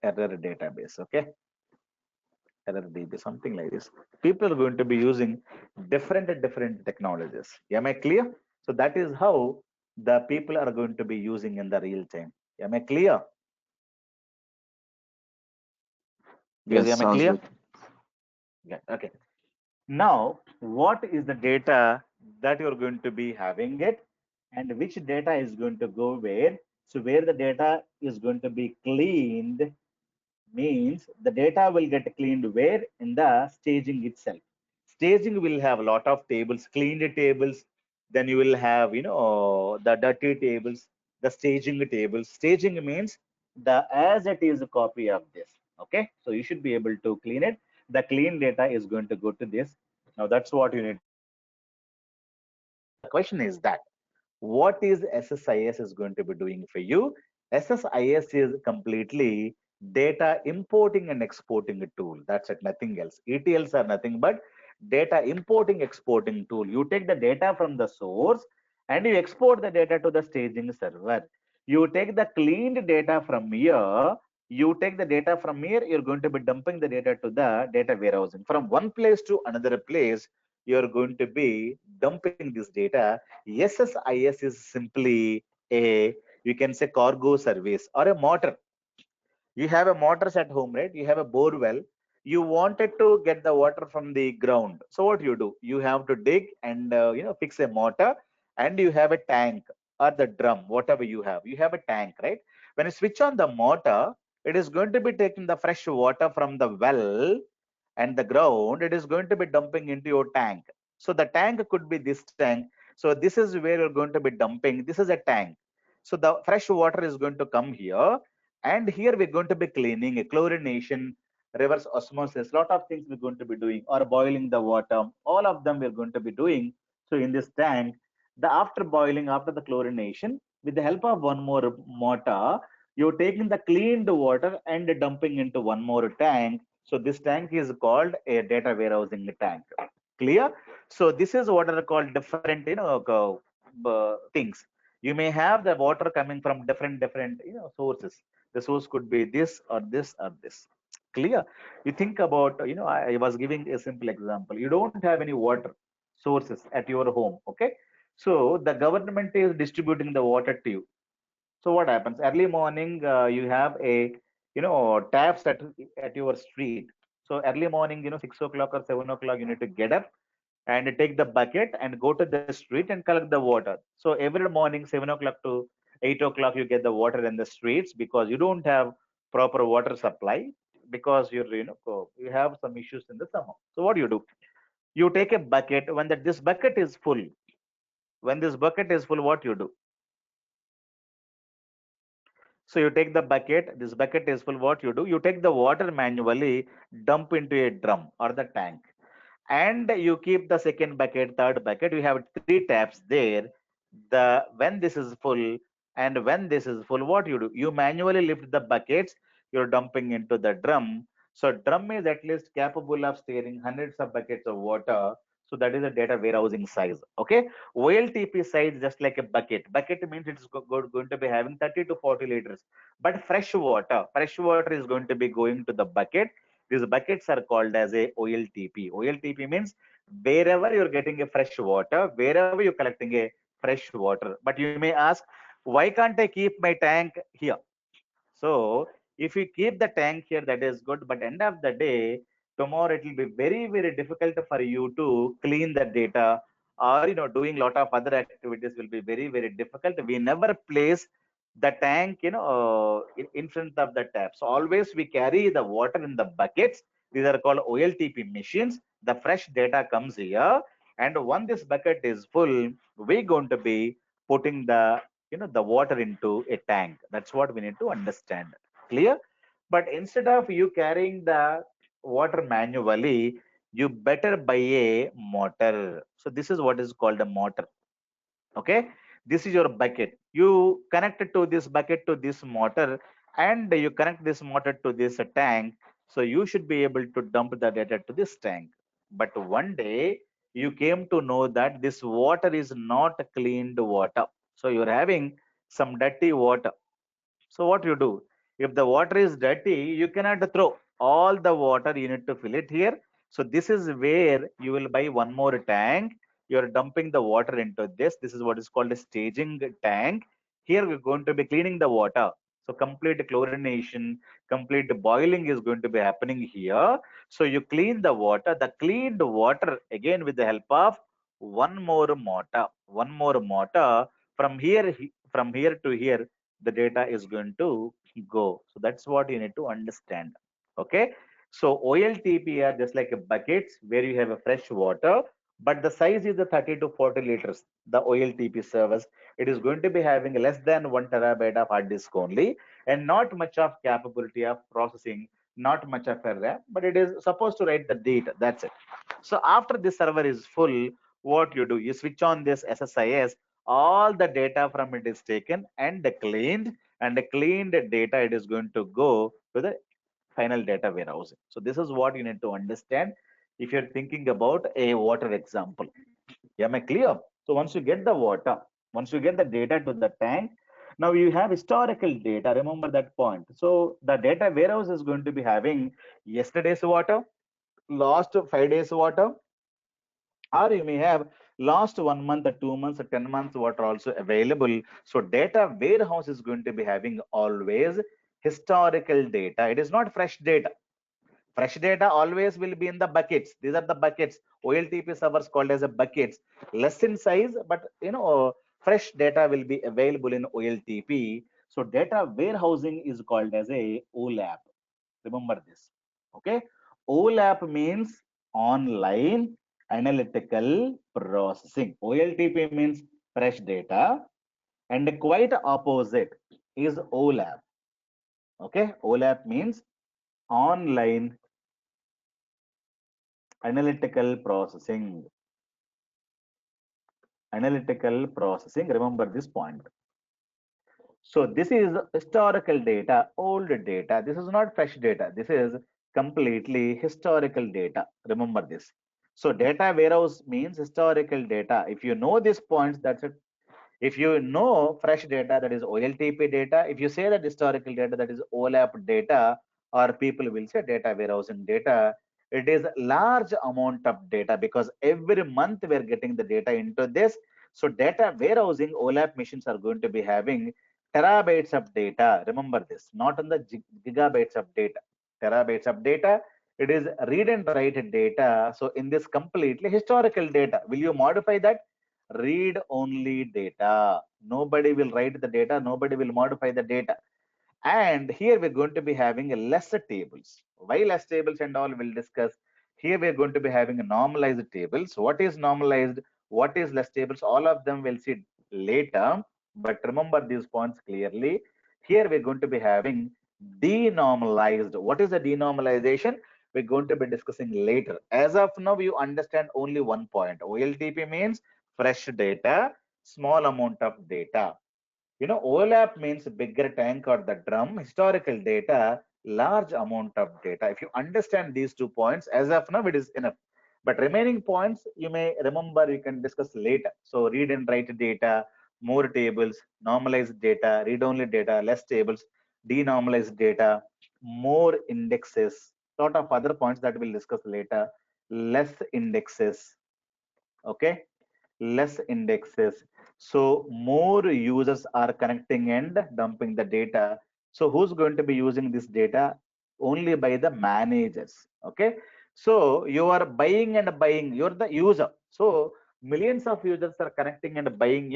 error database, okay? Error DB, something like this. People are going to be using different technologies. Am I clear? So that is how the people are going to be using in the real time. Am I clear? Guys, Yes, am I sounds clear? good. Yeah, okay. Now, what is the data that you're going to be having it, and which data is going to go where? So where the data is going to be cleaned means the data will get cleaned where? In the staging itself. Staging will have a lot of tables, cleaned tables. Then you will have, the dirty tables, the staging tables. Staging means the as it is a copy of this. Okay, so you should be able to clean it. The clean data is going to go to this. Now that's what you need to do. Now the question is that what is SSIS is going to be doing for you? SSIS is completely data importing and exporting a tool. That's it, nothing else. ETLs are nothing but data importing, exporting tool. You take the data from the source and you export the data to the staging server. You take the cleaned data from here. You take the data from here, you're going to be dumping the data to the data warehousing. From one place to another place, you're going to be dumping this data. SSIS is simply a, you can say, cargo service or a motor. You have a motors at home, right? You have a bore well. You wanted to get the water from the ground, so what you do, you have to dig and fix a motor, and you have a tank or the drum, whatever you have a tank, right? When you switch on the motor, it is going to be taking the fresh water from the well and the ground, it is going to be dumping into your tank. So the tank could be this tank. So this is where you're going to be dumping. This is a tank. So the fresh water is going to come here, and here we're going to be cleaning, a chlorination, reverse osmosis, lot of things we're going to be doing, or boiling the water. All of them we're going to be doing. So in this tank, the after boiling, after the chlorination, with the help of one more motor, you're taking the cleaned water and dumping into one more tank. So this tank is called a data warehousing tank. Clear? So this is what are called different, things. You may have the water coming from different sources. The source could be this or this or this. Clear? You think about, I was giving a simple example. You don't have any water sources at your home. Okay, so the government is distributing the water to you. So what happens? Early morning, you have a taps at your street. So early morning, 6 o'clock or 7 o'clock, you need to get up and take the bucket and go to the street and collect the water. So every morning, 7 o'clock to 8 o'clock, you get the water in the streets because you don't have proper water supply, because you have some issues in the summer. So what do? You take a bucket when this bucket is full. When this bucket is full, what you do? So you take the bucket, this bucket is full, what you do? You take the water manually, dump into a drum or the tank, and you keep the second bucket, third bucket. You have three taps there. When this is full and when this is full, what you do? You manually lift the buckets, you're dumping into the drum. So drum is at least capable of steering hundreds of buckets of water. So that is a data warehousing size. Okay. OLTP size just like a bucket. Bucket means it's going to be having 30 to 40 liters. But fresh water is going to be going to the bucket. These buckets are called as a OLTP. OLTP means wherever you're getting a fresh water, wherever you're collecting a fresh water. But you may ask, why can't I keep my tank here? So if you keep the tank here, that is good. But end of the day, tomorrow it will be very difficult for you to clean the data or doing a lot of other activities will be very, very difficult. We never place the tank in front of the tap. So always we carry the water in the buckets. These are called OLTP machines. The fresh data comes here, and once this bucket is full, we're going to be putting the water into a tank. That's what we need to understand. Clear? But instead of you carrying the water manually, you better buy a motor. So this is what is called a motor. Okay, this is your bucket. You connect it to this bucket to this motor, and you connect this motor to this tank. So you should be able to dump the data to this tank. But one day you came to know that this water is not cleaned water. So you're having some dirty water. So what you do? If the water is dirty, you cannot throw all the water. You need to fill it here. So this is where you will buy one more tank. You are dumping the water into this. This is what is called a staging tank. Here we're going to be cleaning the water. So complete chlorination, complete boiling is going to be happening here. So you clean the water. The cleaned water again with the help of one more motor. One more motor from here to here the data is going to go. So that's what you need to understand. Okay. So OLTP are just like a buckets where you have a fresh water, but the size is the 30 to 40 liters. The OLTP service, it is going to be having less than 1 terabyte of hard disk only, and not much of capability of processing, not much of a RAM, but it is supposed to write the data. That's it. So after this server is full, what you do, you switch on this SSIS, all the data from it is taken and cleaned, and the cleaned data it is going to go to the final data warehouse. So this is what you need to understand if you're thinking about a water example. Am I clear? So once you get the water, once you get the data to the tank, now you have historical data. Remember that point. So the data warehouse is going to be having yesterday's water, last 5 days water, or you may have last 1 month or 2 months or 10 months water also available. So data warehouse is going to be having always historical data. It is not fresh data. Fresh data always will be in the buckets. These are the buckets. OLTP servers called as a buckets, less in size, but fresh data will be available in OLTP. So data warehousing is called as a OLAP. Remember this. Okay. OLAP means online analytical processing. OLTP means fresh data, and quite opposite is OLAP. Okay. OLAP means online analytical processing. Analytical processing. Remember this point. So this is historical data, old data. This is not fresh data. This is completely historical data. Remember this. So data warehouse means historical data. If you know these points, that's it. If you know fresh data, that is OLTP data. If you say that historical data, that is OLAP data, or people will say data warehousing data. It is large amount of data because every month we are getting the data into this. So data warehousing OLAP machines are going to be having terabytes of data. Remember this, not on the gigabytes of data. Terabytes of data. It is read and write data. So in this completely historical data, will you modify that? Read only data. Nobody will write the data. Nobody will modify the data. And here we're going to be having lesser tables. Why less tables and all we'll discuss. Here we're going to be having normalized tables. What is normalized? What is less tables? All of them we'll see later. But remember these points clearly. Here we're going to be having denormalized. What is the denormalization? We're going to be discussing later. As of now, you understand only one point. OLTP means fresh data, small amount of data. OLAP means bigger tank or the drum. Historical data, large amount of data. If you understand these 2 points, as of now, it is enough. But remaining points, you may remember, you can discuss later. So read and write data, more tables, normalized data, read-only data, less tables, denormalized data, more indexes, sort of other points that we'll discuss later, less indexes. Okay, less indexes. So more users are connecting and dumping the data. So who's going to be using this data? Only by the managers. Okay. So you are buying and buying. You're the user. So millions of users are connecting and buying,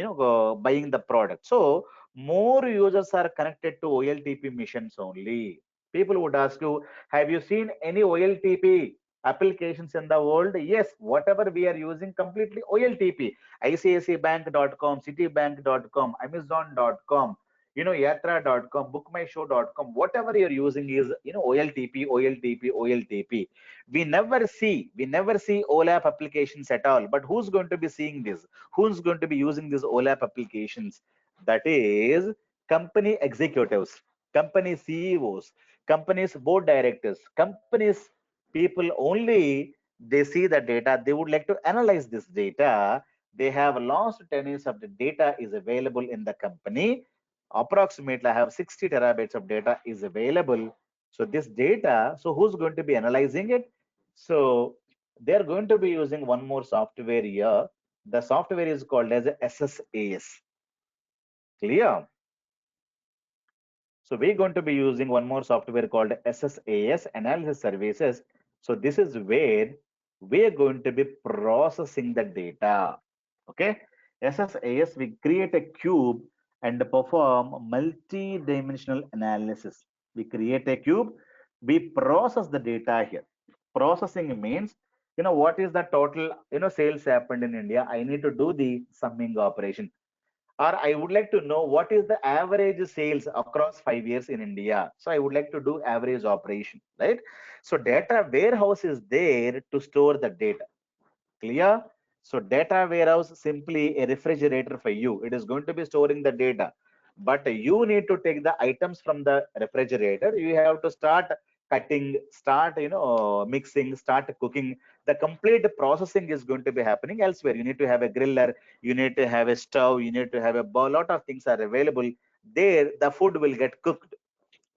buying the product. So more users are connected to OLTP missions only. People would ask you, have you seen any OLTP applications in the world? Yes, whatever we are using completely OLTP. ICICIbank.com, Citibank.com, Amazon.com, Yatra.com, BookMyShow.com, whatever you're using is, OLTP, OLTP, OLTP. We never see OLAP applications at all. But who's going to be seeing this? Who's going to be using these OLAP applications? That is company executives, company CEOs, companies board directors, companies people only. They see the data. They would like to analyze this data. They have lost 10 years of the data is available in the company. Approximately, I have 60 terabytes of data is available. So this data, so who's going to be analyzing it? So they're going to be using one more software here. The software is called as SSAS. Clear? So we're going to be using one more software called SSAS, Analysis Services. So this is where we're going to be processing the data. Okay. SSAS, we create a cube and perform multi-dimensional analysis. We create a cube, we process the data here. Processing means, what is the total, sales happened in India. I need to do the summing operation, or I would like to know what is the average sales across 5 years in India. So I would like to do average operation, right? So data warehouse is there to store the data. Clear? So data warehouse simply a refrigerator for you. It is going to be storing the data, but you need to take the items from the refrigerator. You have to start cutting, start mixing, start cooking. The complete processing is going to be happening elsewhere. You need to have a griller, you need to have a stove, you need to have a bowl. Lot of things are available there. The food will get cooked.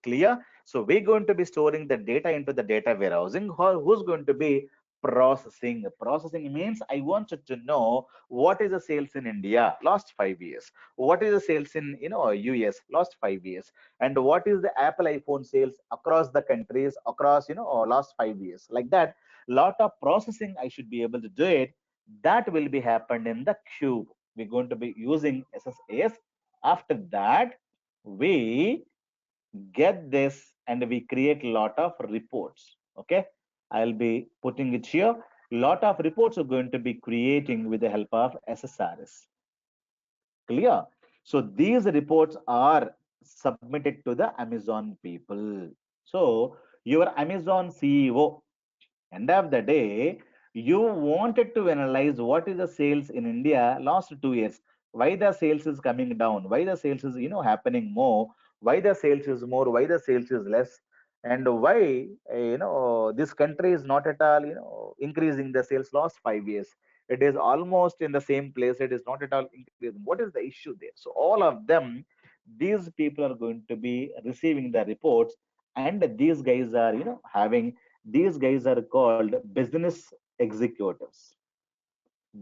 Clear? So we're going to be storing the data into the data warehousing. Who's going to be processing? Processing means I wanted to know what is the sales in India last 5 years, what is the sales in US last 5 years, and what is the Apple iPhone sales across the countries across last 5 years. Like that, lot of processing I should be able to do it. That will be happened in the cube. We're going to be using SSAS. After that, we get this and we create a lot of reports. Okay, I'll be putting it here. Lot of reports are going to be creating with the help of SSRS. Clear? So these reports are submitted to the Amazon people. So your Amazon CEO, end of the day, you wanted to analyze what is the sales in India last 2 years. Why the sales is coming down? Why the sales is happening more? Why the sales is more? Why the sales is less? And why this country is not at all increasing the sales last 5 years? It is almost in the same place. It is not at all increasing. What is the issue there? So all of them, these people are going to be receiving the reports, and these guys are having, these guys are called business executives,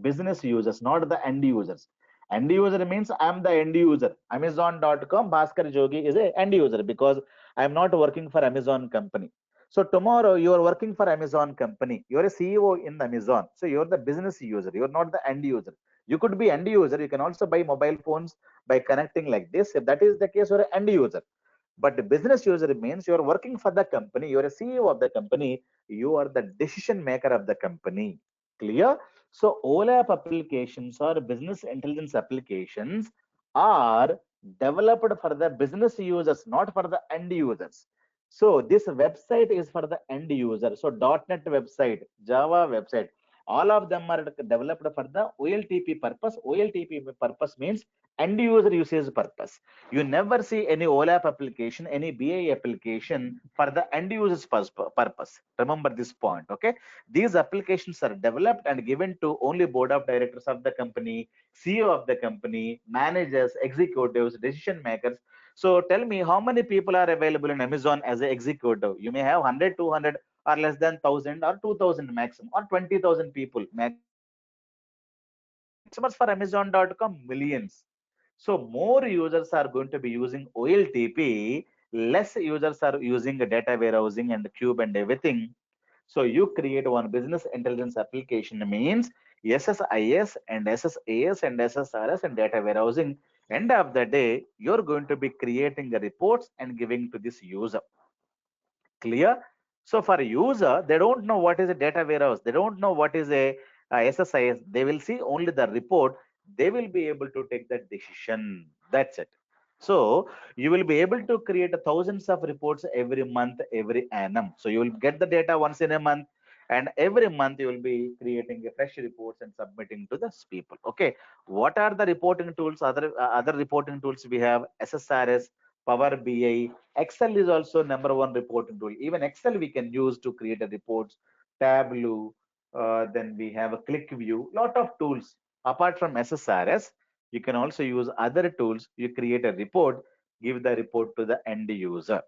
business users, not the end users. End user means I'm the end user. Amazon.com, Bhaskar Jogi is a end user because I'm not working for Amazon company. So tomorrow you are working for Amazon company. You're a CEO in Amazon. So you're the business user. You're not the end user. You could be end user. You can also buy mobile phones by connecting like this. If that is the case, you're an end user. But the business user means you're working for the company, you're a CEO of the company, you are the decision maker of the company. Clear? So OLAP applications or business intelligence applications are developed for the business users, not for the end users. So this website is for the end user. So .NET website, Java website, all of them are developed for the OLTP purpose. OLTP purpose means end user usage purpose. You never see any OLAP application, any BI application for the end user's purpose. Remember this point, okay? These applications are developed and given to only board of directors of the company, CEO of the company, managers, executives, decision makers. So tell me, how many people are available in Amazon as an executive? You may have 100, 200, or less than 1,000 or 2,000 maximum, or 20,000 people maximum for Amazon.com, millions. So more users are going to be using OLTP, less users are using data warehousing and cube and everything. So you create one business intelligence application means SSIS and SSAS and SSRS and data warehousing. End of the day, you're going to be creating the reports and giving to this user. Clear? So for a user, they don't know what is a data warehouse. They don't know what is a SSIS. They will see only the report. They will be able to take that decision. That's it. So you will be able to create thousands of reports every month, every annum. So you will get the data once in a month, and every month you will be creating a fresh reports and submitting to the people. Okay. What are the reporting tools? Other reporting tools we have SSRS, Power BI. Excel is also number one reporting tool. Even Excel we can use to create a reports. Tableau, then we have a ClickView. Lot of tools. Apart from SSRS, you can also use other tools. You create a report, give the report to the end user.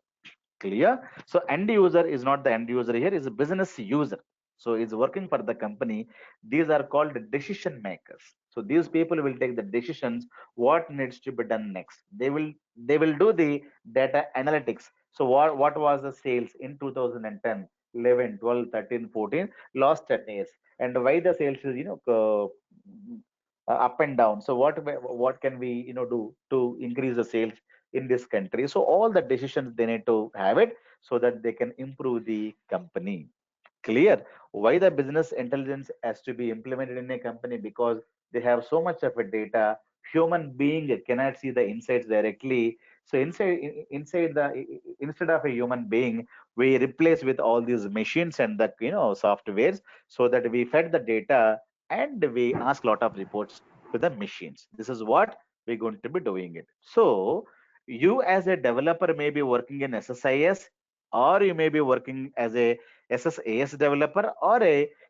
Clear? So end user is not the end user here, is a business user. So it's working for the company. These are called decision makers. So these people will take the decisions what needs to be done next. They will do the data analytics. So what was the sales in 2010, 11, 12, 13, 14, last 10 years, and why the sales is up and down. So what can we do to increase the sales in this country? So all the decisions they need to have it so that they can improve the company. Clear? Why the business intelligence has to be implemented in a company? Because they have so much of a data. Human being cannot see the insights directly. So inside the instead of a human being, we replace with all these machines and the softwares, so that we fed the data and we ask a lot of reports to the machines. This is what we're going to be doing it. So you as a developer may be working in SSIS, or you may be working as a SSAS developer, or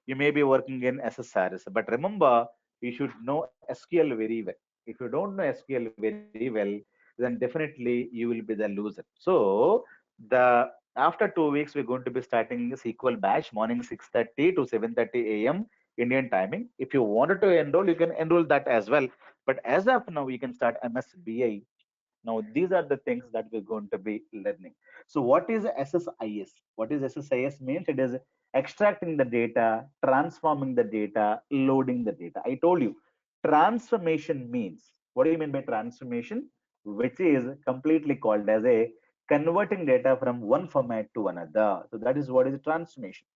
you may be working in SSRS. But remember, you should know SQL very well. If you don't know SQL very well, then definitely you will be the loser. So the after 2 weeks, we're going to be starting a SQL batch morning 6:30 to 7:30 a.m. Indian timing. If you wanted to enroll, you can enroll that as well. But as of now, you can start MSBI. Now, these are the things that we're going to be learning. So what is SSIS? What is SSIS means? It is extracting the data, transforming the data, loading the data. I told you, transformation means, what do you mean by transformation? Which is completely called as a converting data from one format to another. So that is what is transformation.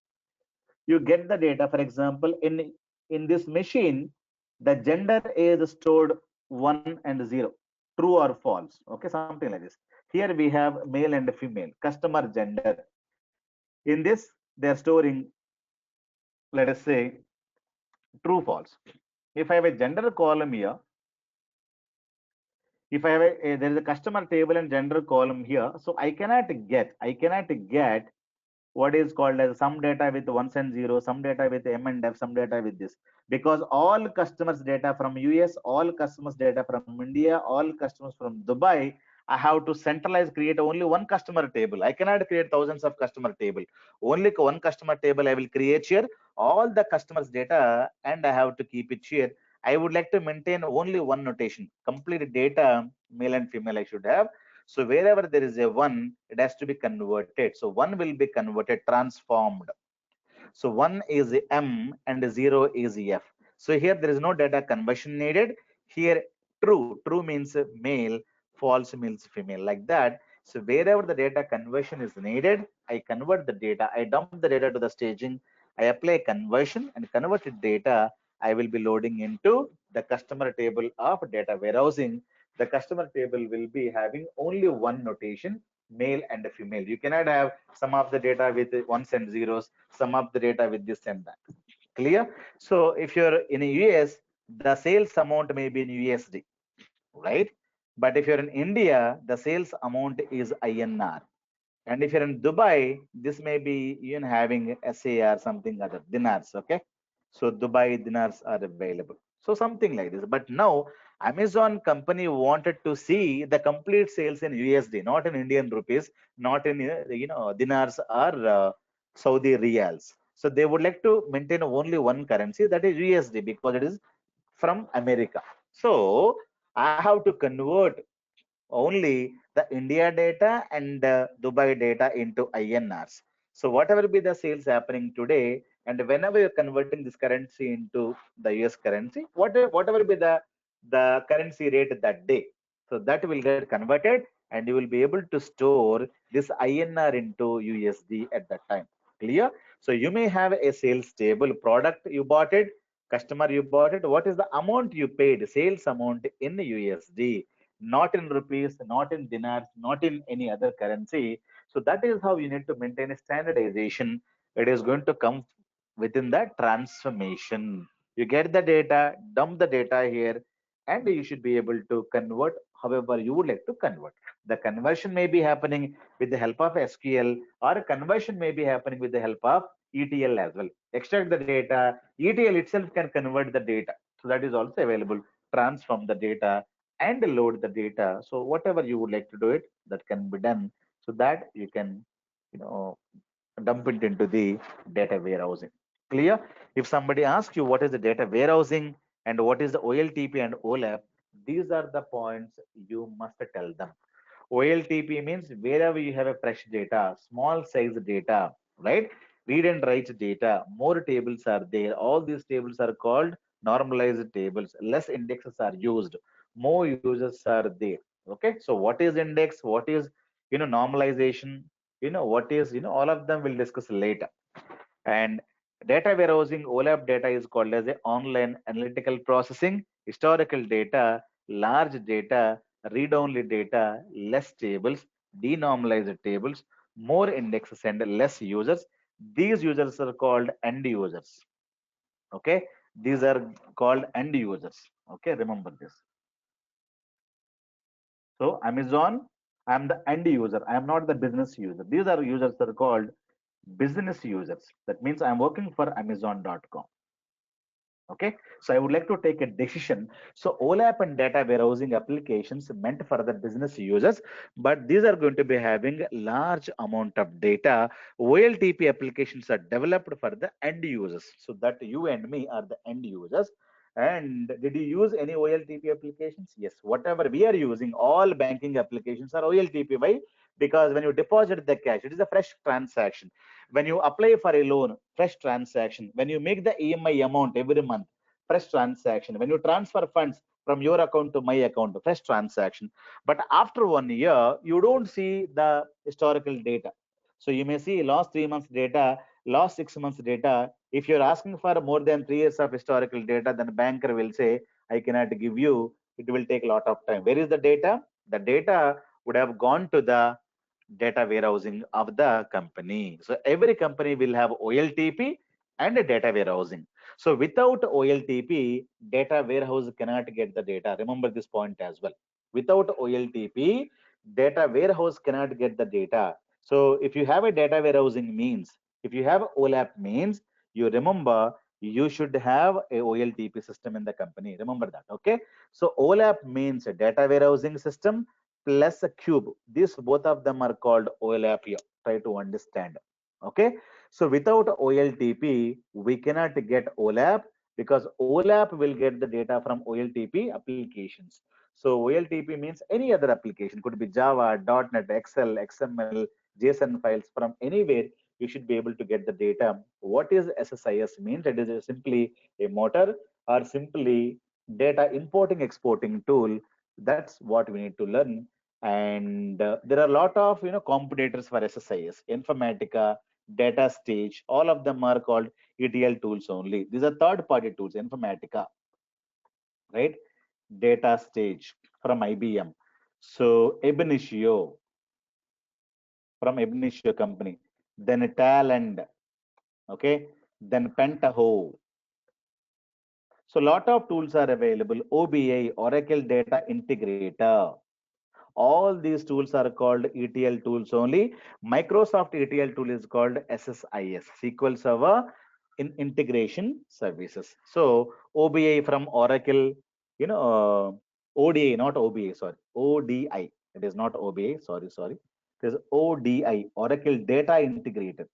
You get the data, for example, in this machine, the gender is stored 1 and 0, true or false. Okay, something like this. Here we have male and female, customer gender. In this, they are storing, let us say, true, false. If I have a gender column here, if I have there is a customer table and gender column here, so I cannot get what is called as some data with ones and zeros, some data with M and F, some data with this. Because all customers data from US, all customers data from India, all customers from Dubai, I have to centralize, create only one customer table. I cannot create thousands of customer table. Only one customer table I will create here, all the customers data, and I have to keep it here. I would like to maintain only one notation, complete data, male and female I should have. So wherever there is a one, it has to be converted. So one will be converted, transformed. So 1 is M and 0 is F. So here there is no data conversion needed. Here true means male, false means female, like that. So wherever the data conversion is needed, I convert the data. I dump the data to the staging. I apply conversion and converted data. I will be loading into the customer table of data warehousing. The customer table will be having only one notation, male and female. You cannot have some of the data with ones and zeros, some of the data with this and that. Clear? So if you're in the US, the sales amount may be in USD, right? But if you're in India, the sales amount is INR. And if you're in Dubai, this may be even having SAR, something other, dinars, okay? So Dubai dinars are available. So something like this. But now Amazon company wanted to see the complete sales in USD, not in Indian rupees, not in dinars or Saudi riyals. So they would like to maintain only one currency, that is USD, because it is from America. So I have to convert only the India data and Dubai data into INRs. So whatever be the sales happening today, And whenever you're converting this currency into the US currency, whatever be the currency rate that day, so that will get converted, and you will be able to store this INR into USD at that time. Clear? So you may have a sales table, product you bought it, customer you bought it, what is the amount you paid, sales amount in USD, not in rupees, not in dinars, not in any other currency. So that is how you need to maintain a standardization. It is going to come within the transformation. You get the data, dump the data here, and you should be able to convert however you would like to convert. The conversion may be happening with the help of SQL, or conversion may be happening with the help of ETL as well. Extract the data, ETL itself can convert the data. So that is also available. Transform the data and load the data. So whatever you would like to do it, that can be done, so that you can, you know, dump it into the data warehousing. Clear? If somebody asks you what is the data warehousing and what is the OLTP and OLAP, these are the points you must tell them. OLTP means wherever you have a fresh data, small size data, right? Read and write data, more tables are there. All these tables are called normalized tables. Less indexes are used, more users are there. Okay, so what is index? What is, normalization? What is, all of them we'll discuss later. And data warehousing, OLAP data is called as a online analytical processing, historical data, large data, read-only data, less tables, denormalized tables, more indexes and less users. These users are called end users. Okay, these are called end users. Okay, remember this. So Amazon, I am the end user. I am not the business user. These are users that are called business users. That means I'm working for Amazon.com. Okay, so I would like to take a decision. So OLAP and data warehousing applications meant for the business users, but these are going to be having large amount of data. OLTP applications are developed for the end users, so that you and me are the end users. And did you use any OLTP applications? Yes, whatever we are using, all banking applications are OLTP. Why? Because when you deposit the cash, it is a fresh transaction. When you apply for a loan, fresh transaction. When you make the EMI amount every month, fresh transaction. When you transfer funds from your account to my account, fresh transaction. But after 1 year, you don't see the historical data. So you may see last 3 months data, last 6 months data. If you're asking for more than 3 years of historical data, then banker will say, I cannot give you. It will take a lot of time. Where is the data? The data would have gone to the data warehousing of the company. So every company will have OLTP and a data warehousing. So without OLTP, data warehouse cannot get the data. Remember this point as well. Without OLTP, data warehouse cannot get the data. So if you have a data warehousing means, if you have OLAP means, you remember you should have a OLTP system in the company. Remember that, okay? So OLAP means a data warehousing system plus a cube. These both of them are called OLAP here. Try to understand. Okay. So without OLTP, we cannot get OLAP, because OLAP will get the data from OLTP applications. So OLTP means any other application, could be Java, .NET, Excel, XML, JSON files from anywhere. You should be able to get the data. What is SSIS means? It is simply a motor, or simply data importing exporting tool. That's what we need to learn. And there are a lot of competitors for SSIS, Informatica, Data Stage. All of them are called ETL tools only. These are third-party tools. Informatica, right? Data Stage from IBM. So Ab Initio from Ab Initio company. Then Talend, okay. Then Pentaho. So a lot of tools are available. OBI, Oracle Data Integrator. All these tools are called ETL tools only. Microsoft ETL tool is called SSIS, SQL Server in Integration Services. So OBI from Oracle, ODI, not OBA, sorry, ODI. It is not OBA, sorry. It is ODI, Oracle Data Integrator.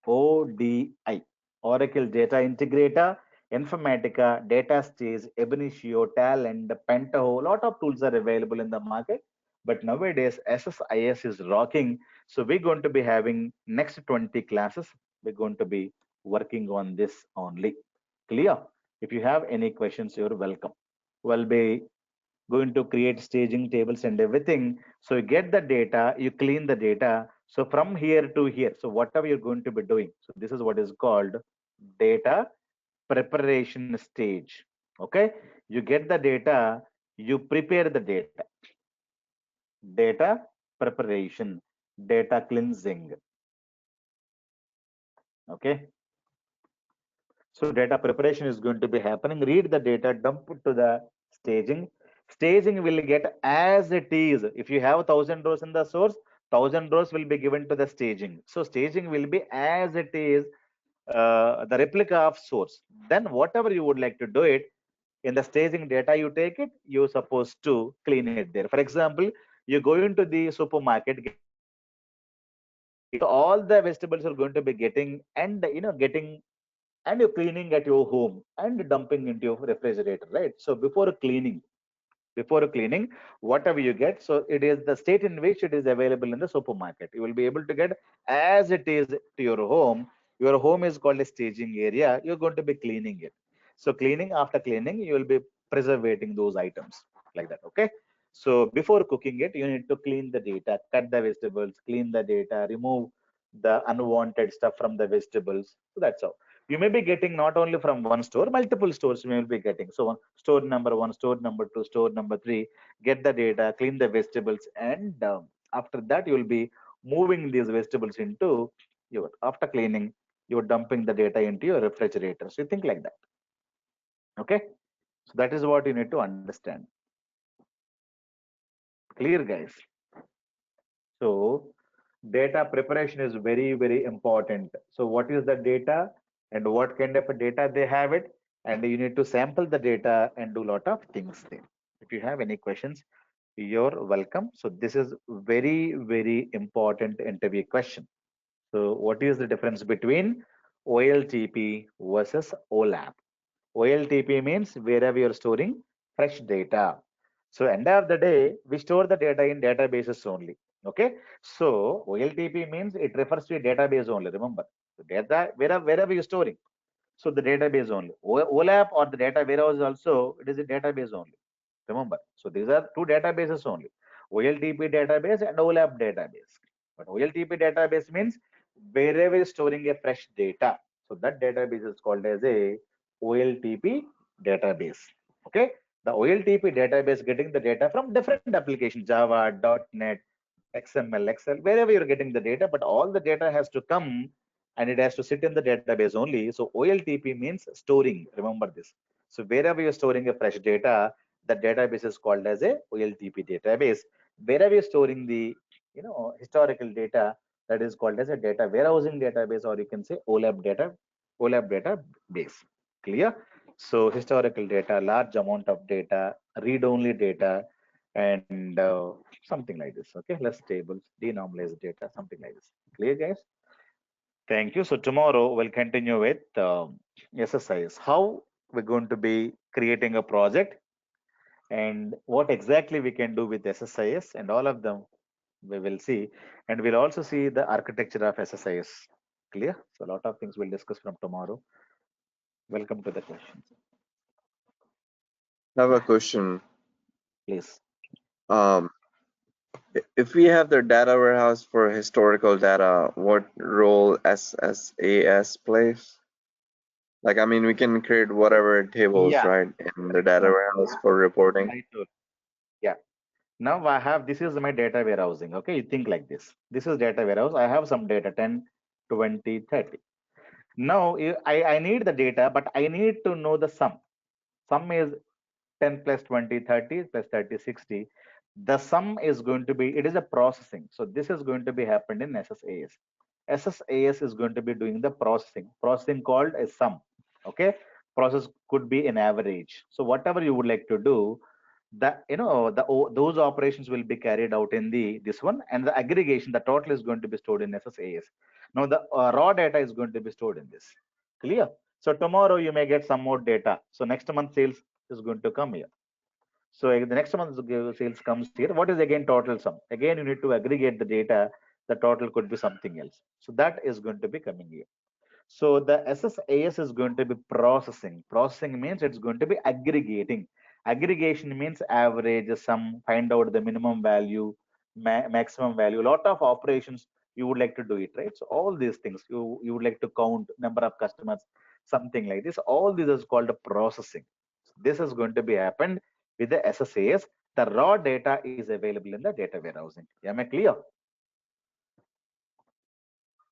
ODI, Oracle Data Integrator, Informatica, Data Stage, Ab Initio, Talend, Pentaho. A lot of tools are available in the market. But nowadays, SSIS is rocking. So we're going to be having next 20 classes. We're going to be working on this only. Clear? If you have any questions, you're welcome. We'll be going to create staging tables and everything. So you get the data, you clean the data. So from here to here, so whatever you're going to be doing. So this is what is called data preparation stage. Okay, you get the data, you prepare the data. Data preparation, data cleansing. Okay, so data preparation is going to be happening. Read the data, dump it to the staging. Staging will get as it is. If you have 1,000 rows in the source, 1,000 rows will be given to the staging. So staging will be as it is, the replica of source. Then whatever you would like to do it in the staging data, you take it, you're supposed to clean it there. For example, you go into the supermarket, get so all the vegetables are going to be getting and getting and you're cleaning at your home and dumping into your refrigerator, right? So before cleaning, whatever you get, so it is the state in which it is available in the supermarket, you will be able to get as it is to your home. Your home is called a staging area, you're going to be cleaning it. So cleaning, after cleaning, you will be preserving those items like that. Okay, so before cooking it, you need to clean the data, cut the vegetables, clean the data, remove the unwanted stuff from the vegetables. So that's how you may be getting not only from one store, multiple stores you will be getting. So store number one, store number two, store number three, get the data, clean the vegetables, and after that you will be moving these vegetables into your, after cleaning, you're dumping the data into your refrigerator. So you think like that. Okay, so that is what you need to understand. Clear, guys? So data preparation is very, very important. So what is the data and what kind of a data they have it? And you need to sample the data and do a lot of things there. If you have any questions, you're welcome. So this is very, very important interview question. So what is the difference between OLTP versus OLAP? OLTP means wherever you're storing fresh data. So end of the day, we store the data in databases only. Okay. So OLTP means it refers to a database only. Remember, the data wherever you're storing. So the database only. OLAP or the data warehouse also, it is a database only. Remember. So these are two databases only. OLTP database and OLAP database. But OLTP database means wherever you're storing a fresh data. So that database is called as a OLTP database. Okay. The OLTP database getting the data from different applications, Java, .NET, XML, Excel, wherever you're getting the data, but all the data has to come and it has to sit in the database only. So OLTP means storing. Remember this. So wherever you're storing a fresh data, the database is called as a OLTP database. Wherever you're storing the historical data, that is called as a data warehousing database, or you can say OLAP database. Clear? So historical data, large amount of data, read-only data, and something like this. Okay, less tables, denormalized data, something like this. Clear, guys? Thank you. So tomorrow we'll continue with SSIS. How we're going to be creating a project and what exactly we can do with SSIS, and all of them we will see. And we'll also see the architecture of SSIS. Clear? So a lot of things we'll discuss from tomorrow. Welcome to the questions. I have a Yeah, question. please. Um, if we have the data warehouse for historical data, what role SSAS plays? Like, I mean, we can create whatever tables, Yeah, right, in the correct. data Now, warehouse for reporting. I told. Yeah. Now I have, this is my data warehousing. Okay, you think like this. This is data warehouse. I have some data 10, 20, 30. Now I need the data, but I need to know the sum. Sum is 10 plus 20, 30 plus 30, 60. The sum is going to be, it is a processing. So this is going to be happened in SSAS. SSAS is going to be doing the processing called a sum. Okay, process could be an average. So whatever you would like to do, the those operations will be carried out in the this one, and the aggregation, the total is going to be stored in SSAS. Now the raw data is going to be stored in this. Clear? So tomorrow you may get some more data. So next month sales is going to come here. So the next month sales comes here. What is again total sum? Again, you need to aggregate the data. The total could be something else. So that is going to be coming here. So the SSIS is going to be processing. Processing means it's going to be aggregating. Aggregation means average, sum, find out the minimum value, maximum value. A lot of operations you would like to do it, right? So all these things you would like to count number of customers, something like this. All this is called processing. This is going to be happened with the SSIS. The raw data is available in the data warehousing. Am I clear?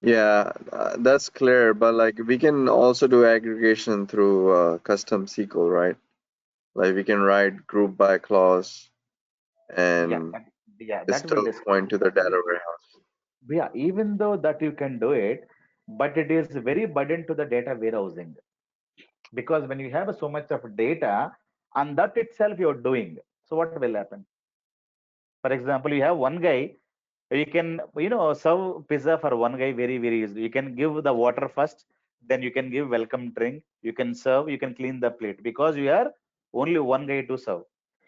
Yeah, that's clear. But like we can also do aggregation through custom SQL, right? Like we can write group by clause Yeah, and yeah, it that we'll still discuss. point to the data warehouse. Yeah, even though that you can do it, but it is very burden to the data warehousing, because when you have so much of data and that itself you're doing, so what will happen? For example, you have one guy, you can serve pizza for one guy very very easily. You can give the water first, then you can give welcome drink, you can serve, you can clean the plate, because you are only one guy to serve.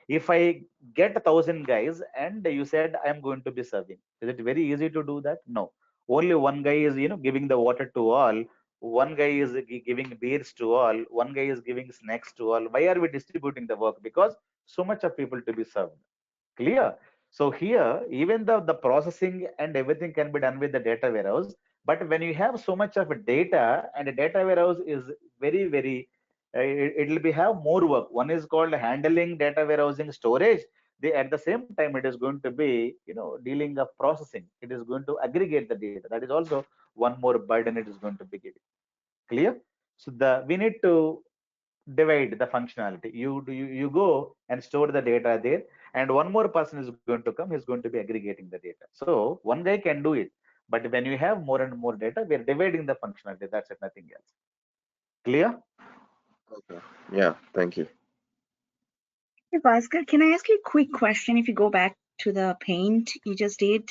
If I get 1,000 guys and you said I am going to be serving, is it very easy to do that? No. Only one guy is giving the water to all, one guy is giving beers to all, one guy is giving snacks to all. Why are we distributing the work? Because so much of people to be served. Clear? So here, even though the processing and everything can be done with the data warehouse, but when you have so much of data and a data warehouse is very, very, it will be have more work. One is called handling data warehousing storage. They, at the same time, it is going to be, dealing of processing. It is going to aggregate the data. That is also one more burden it is going to be giving. Clear? So we need to divide the functionality. You go and store the data there, and one more person is going to come. He's going to be aggregating the data. So one guy can do it, but when you have more and more data, we are dividing the functionality. That's it, nothing else. Clear? Okay. Yeah, thank you. Hey, Bhaskar, can I ask you a quick question if you go back to the paint you just did?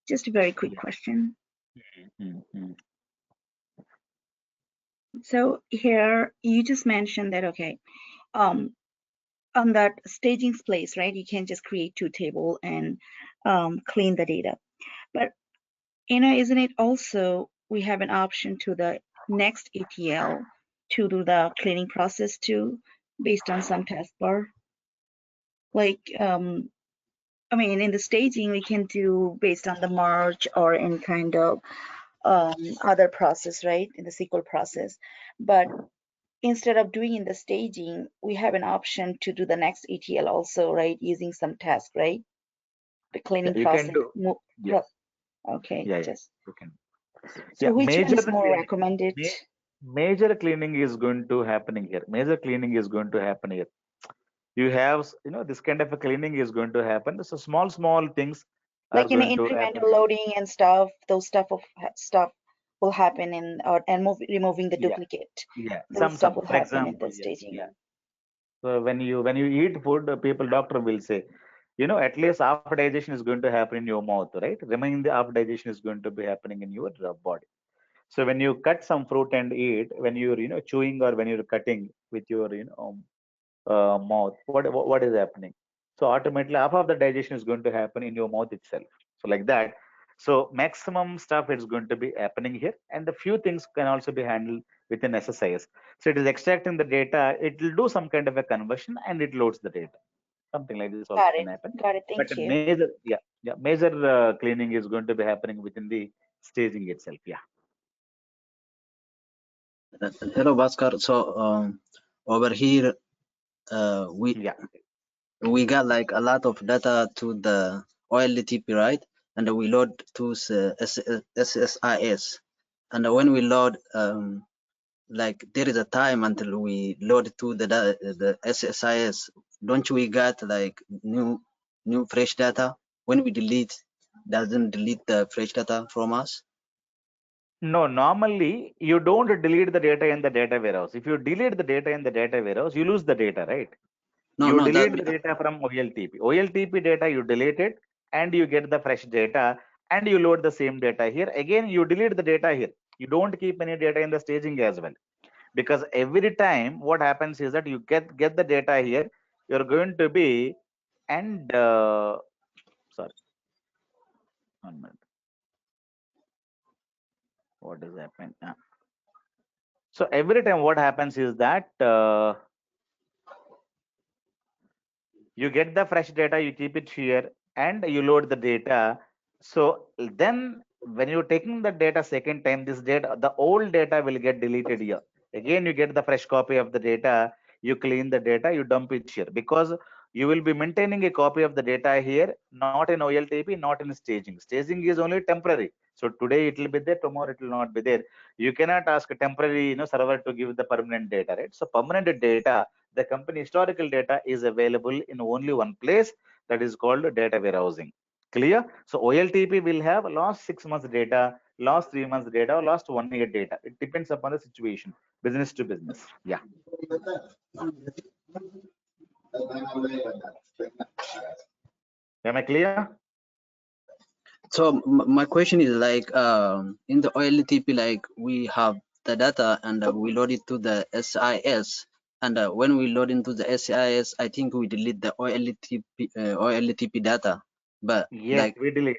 Just a very quick Yeah. question. Mm-hmm. So here you just mentioned that, okay, on that staging place, right, you can just create two table and clean the data. But, isn't it also we have an option to the next ETL to do the cleaning process too, based on some taskbar? Like, I mean, in the staging, we can do based on the merge or in kind of other process, right? In the SQL process. But instead of doing in the staging, we have an option to do the next ETL also, right? Using some task, right? The Yeah, cleaning you can process. do. Yeah, Okay, yeah, just you can. so Yeah, which one is more recommended? major cleaning is going to happening here. Major cleaning is going to happen here. You have, this kind of a cleaning is going to happen. So small things are Like in going to happen. incremental loading and stuff, those stuff will happen in and removing the Yeah, duplicate. yeah. Those Some. stuff will For happen in example, the yeah, yeah. staging. So when you eat food, people doctor will say, at least half digestion is going to happen in your mouth, right? Remaining the half digestion is going to be happening in your body. So when you cut some fruit and eat, when you're chewing or when you're cutting with your mouth, what is happening? So automatically half of the digestion is going to happen in your mouth itself. So like that. So maximum stuff is going to be happening here, and a few things can also be handled within SSIS. So it is extracting the data. It will do some kind of a conversion and it loads the data. Something like this also Got can it. happen. Got it. But Thank you. major cleaning is going to be happening within the staging itself. Yeah. Hello, Bhaskar. So over here, Yeah. we got like a lot of data to the OLTP, right? And we load to SSIS. And when we load, like there is a time until we load to the SSIS. Don't we get like new fresh data? When we delete, doesn't delete the fresh data from us? No, normally you don't delete the data in the data warehouse. If you delete the data in the data warehouse, you lose the data, right? No, You no, that delete the data from OLTP. OLTP data you delete it and you get the fresh data and you load the same data here. Again, you delete the data here. You don't keep any data in the staging as well. Because every time what happens is that you get the data here, you're going to be and sorry, 1 minute. What is happening? So every time what happens is that you get the fresh data, you keep it here, and you load the data. So then when you're taking the data second time, this data, the old data will get deleted here. Again, you get the fresh copy of the data, you clean the data, you dump it here, because you will be maintaining a copy of the data here, not in OLTP, not in staging. Staging is only temporary. So today it will be there, tomorrow it will not be there. You cannot ask a temporary, server to give the permanent data, right? So permanent data, the company historical data is available in only one place, that is called data warehousing. Clear? So OLTP will have last 6 months data, last 3 months data, or last 1 year data. It depends upon the situation, business to business. Yeah. Am I clear? So my question is like, in the OLTP, like we have the data and we load it to the SIS, and when we load into the SSIS, I think we delete the OLTP data, but Yes, like we delete.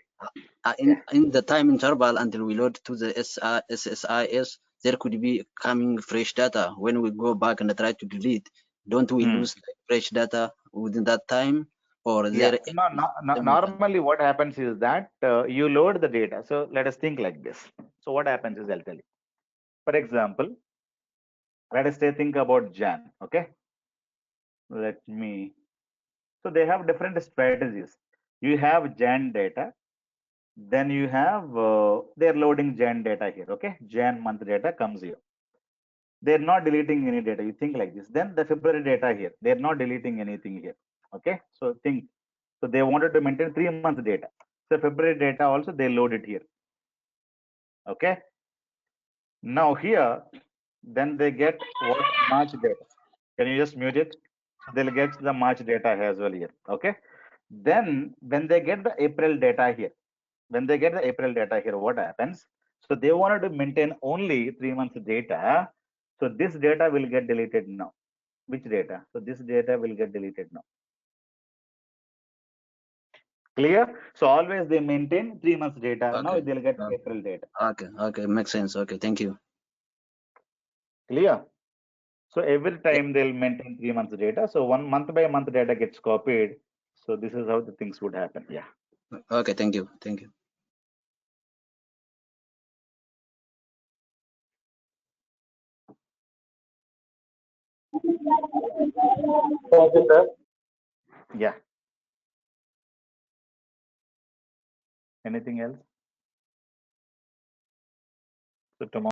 in the time interval until we load to the SSIS, there could be coming fresh data. When we go back and try to delete, don't we lose fresh data within that time, or is Yeah, there? normally what happens is that you load the data. So let us think like this. So what happens is, I'll tell you. For example, let us say think about Jan. Okay, let me. So they have different strategies. You have Jan data, then you have they're loading Jan data here. Okay, Jan month data comes here. They're not deleting any data. You think like this. Then the February data here. They're not deleting anything here. Okay, so think. So they wanted to maintain 3 months data. So February data also they load it here. Okay. Now here, then they get what March data. Can you just mute it? So they'll get the March data as well here. Okay. Then when they get the April data here, what happens? So they wanted to maintain only 3 months data. So this data will get deleted now. Which data? So this data will get deleted now. Clear? So always they maintain 3 months data. Okay. Now they'll get April data. Okay, makes sense. Okay, thank you. Clear? So every time they'll maintain 3 months data. So one month by month data gets copied. So this is how the things would happen. Yeah. Okay, thank you. Thank you. Thank you, sir. Yeah. Anything else? So tomorrow.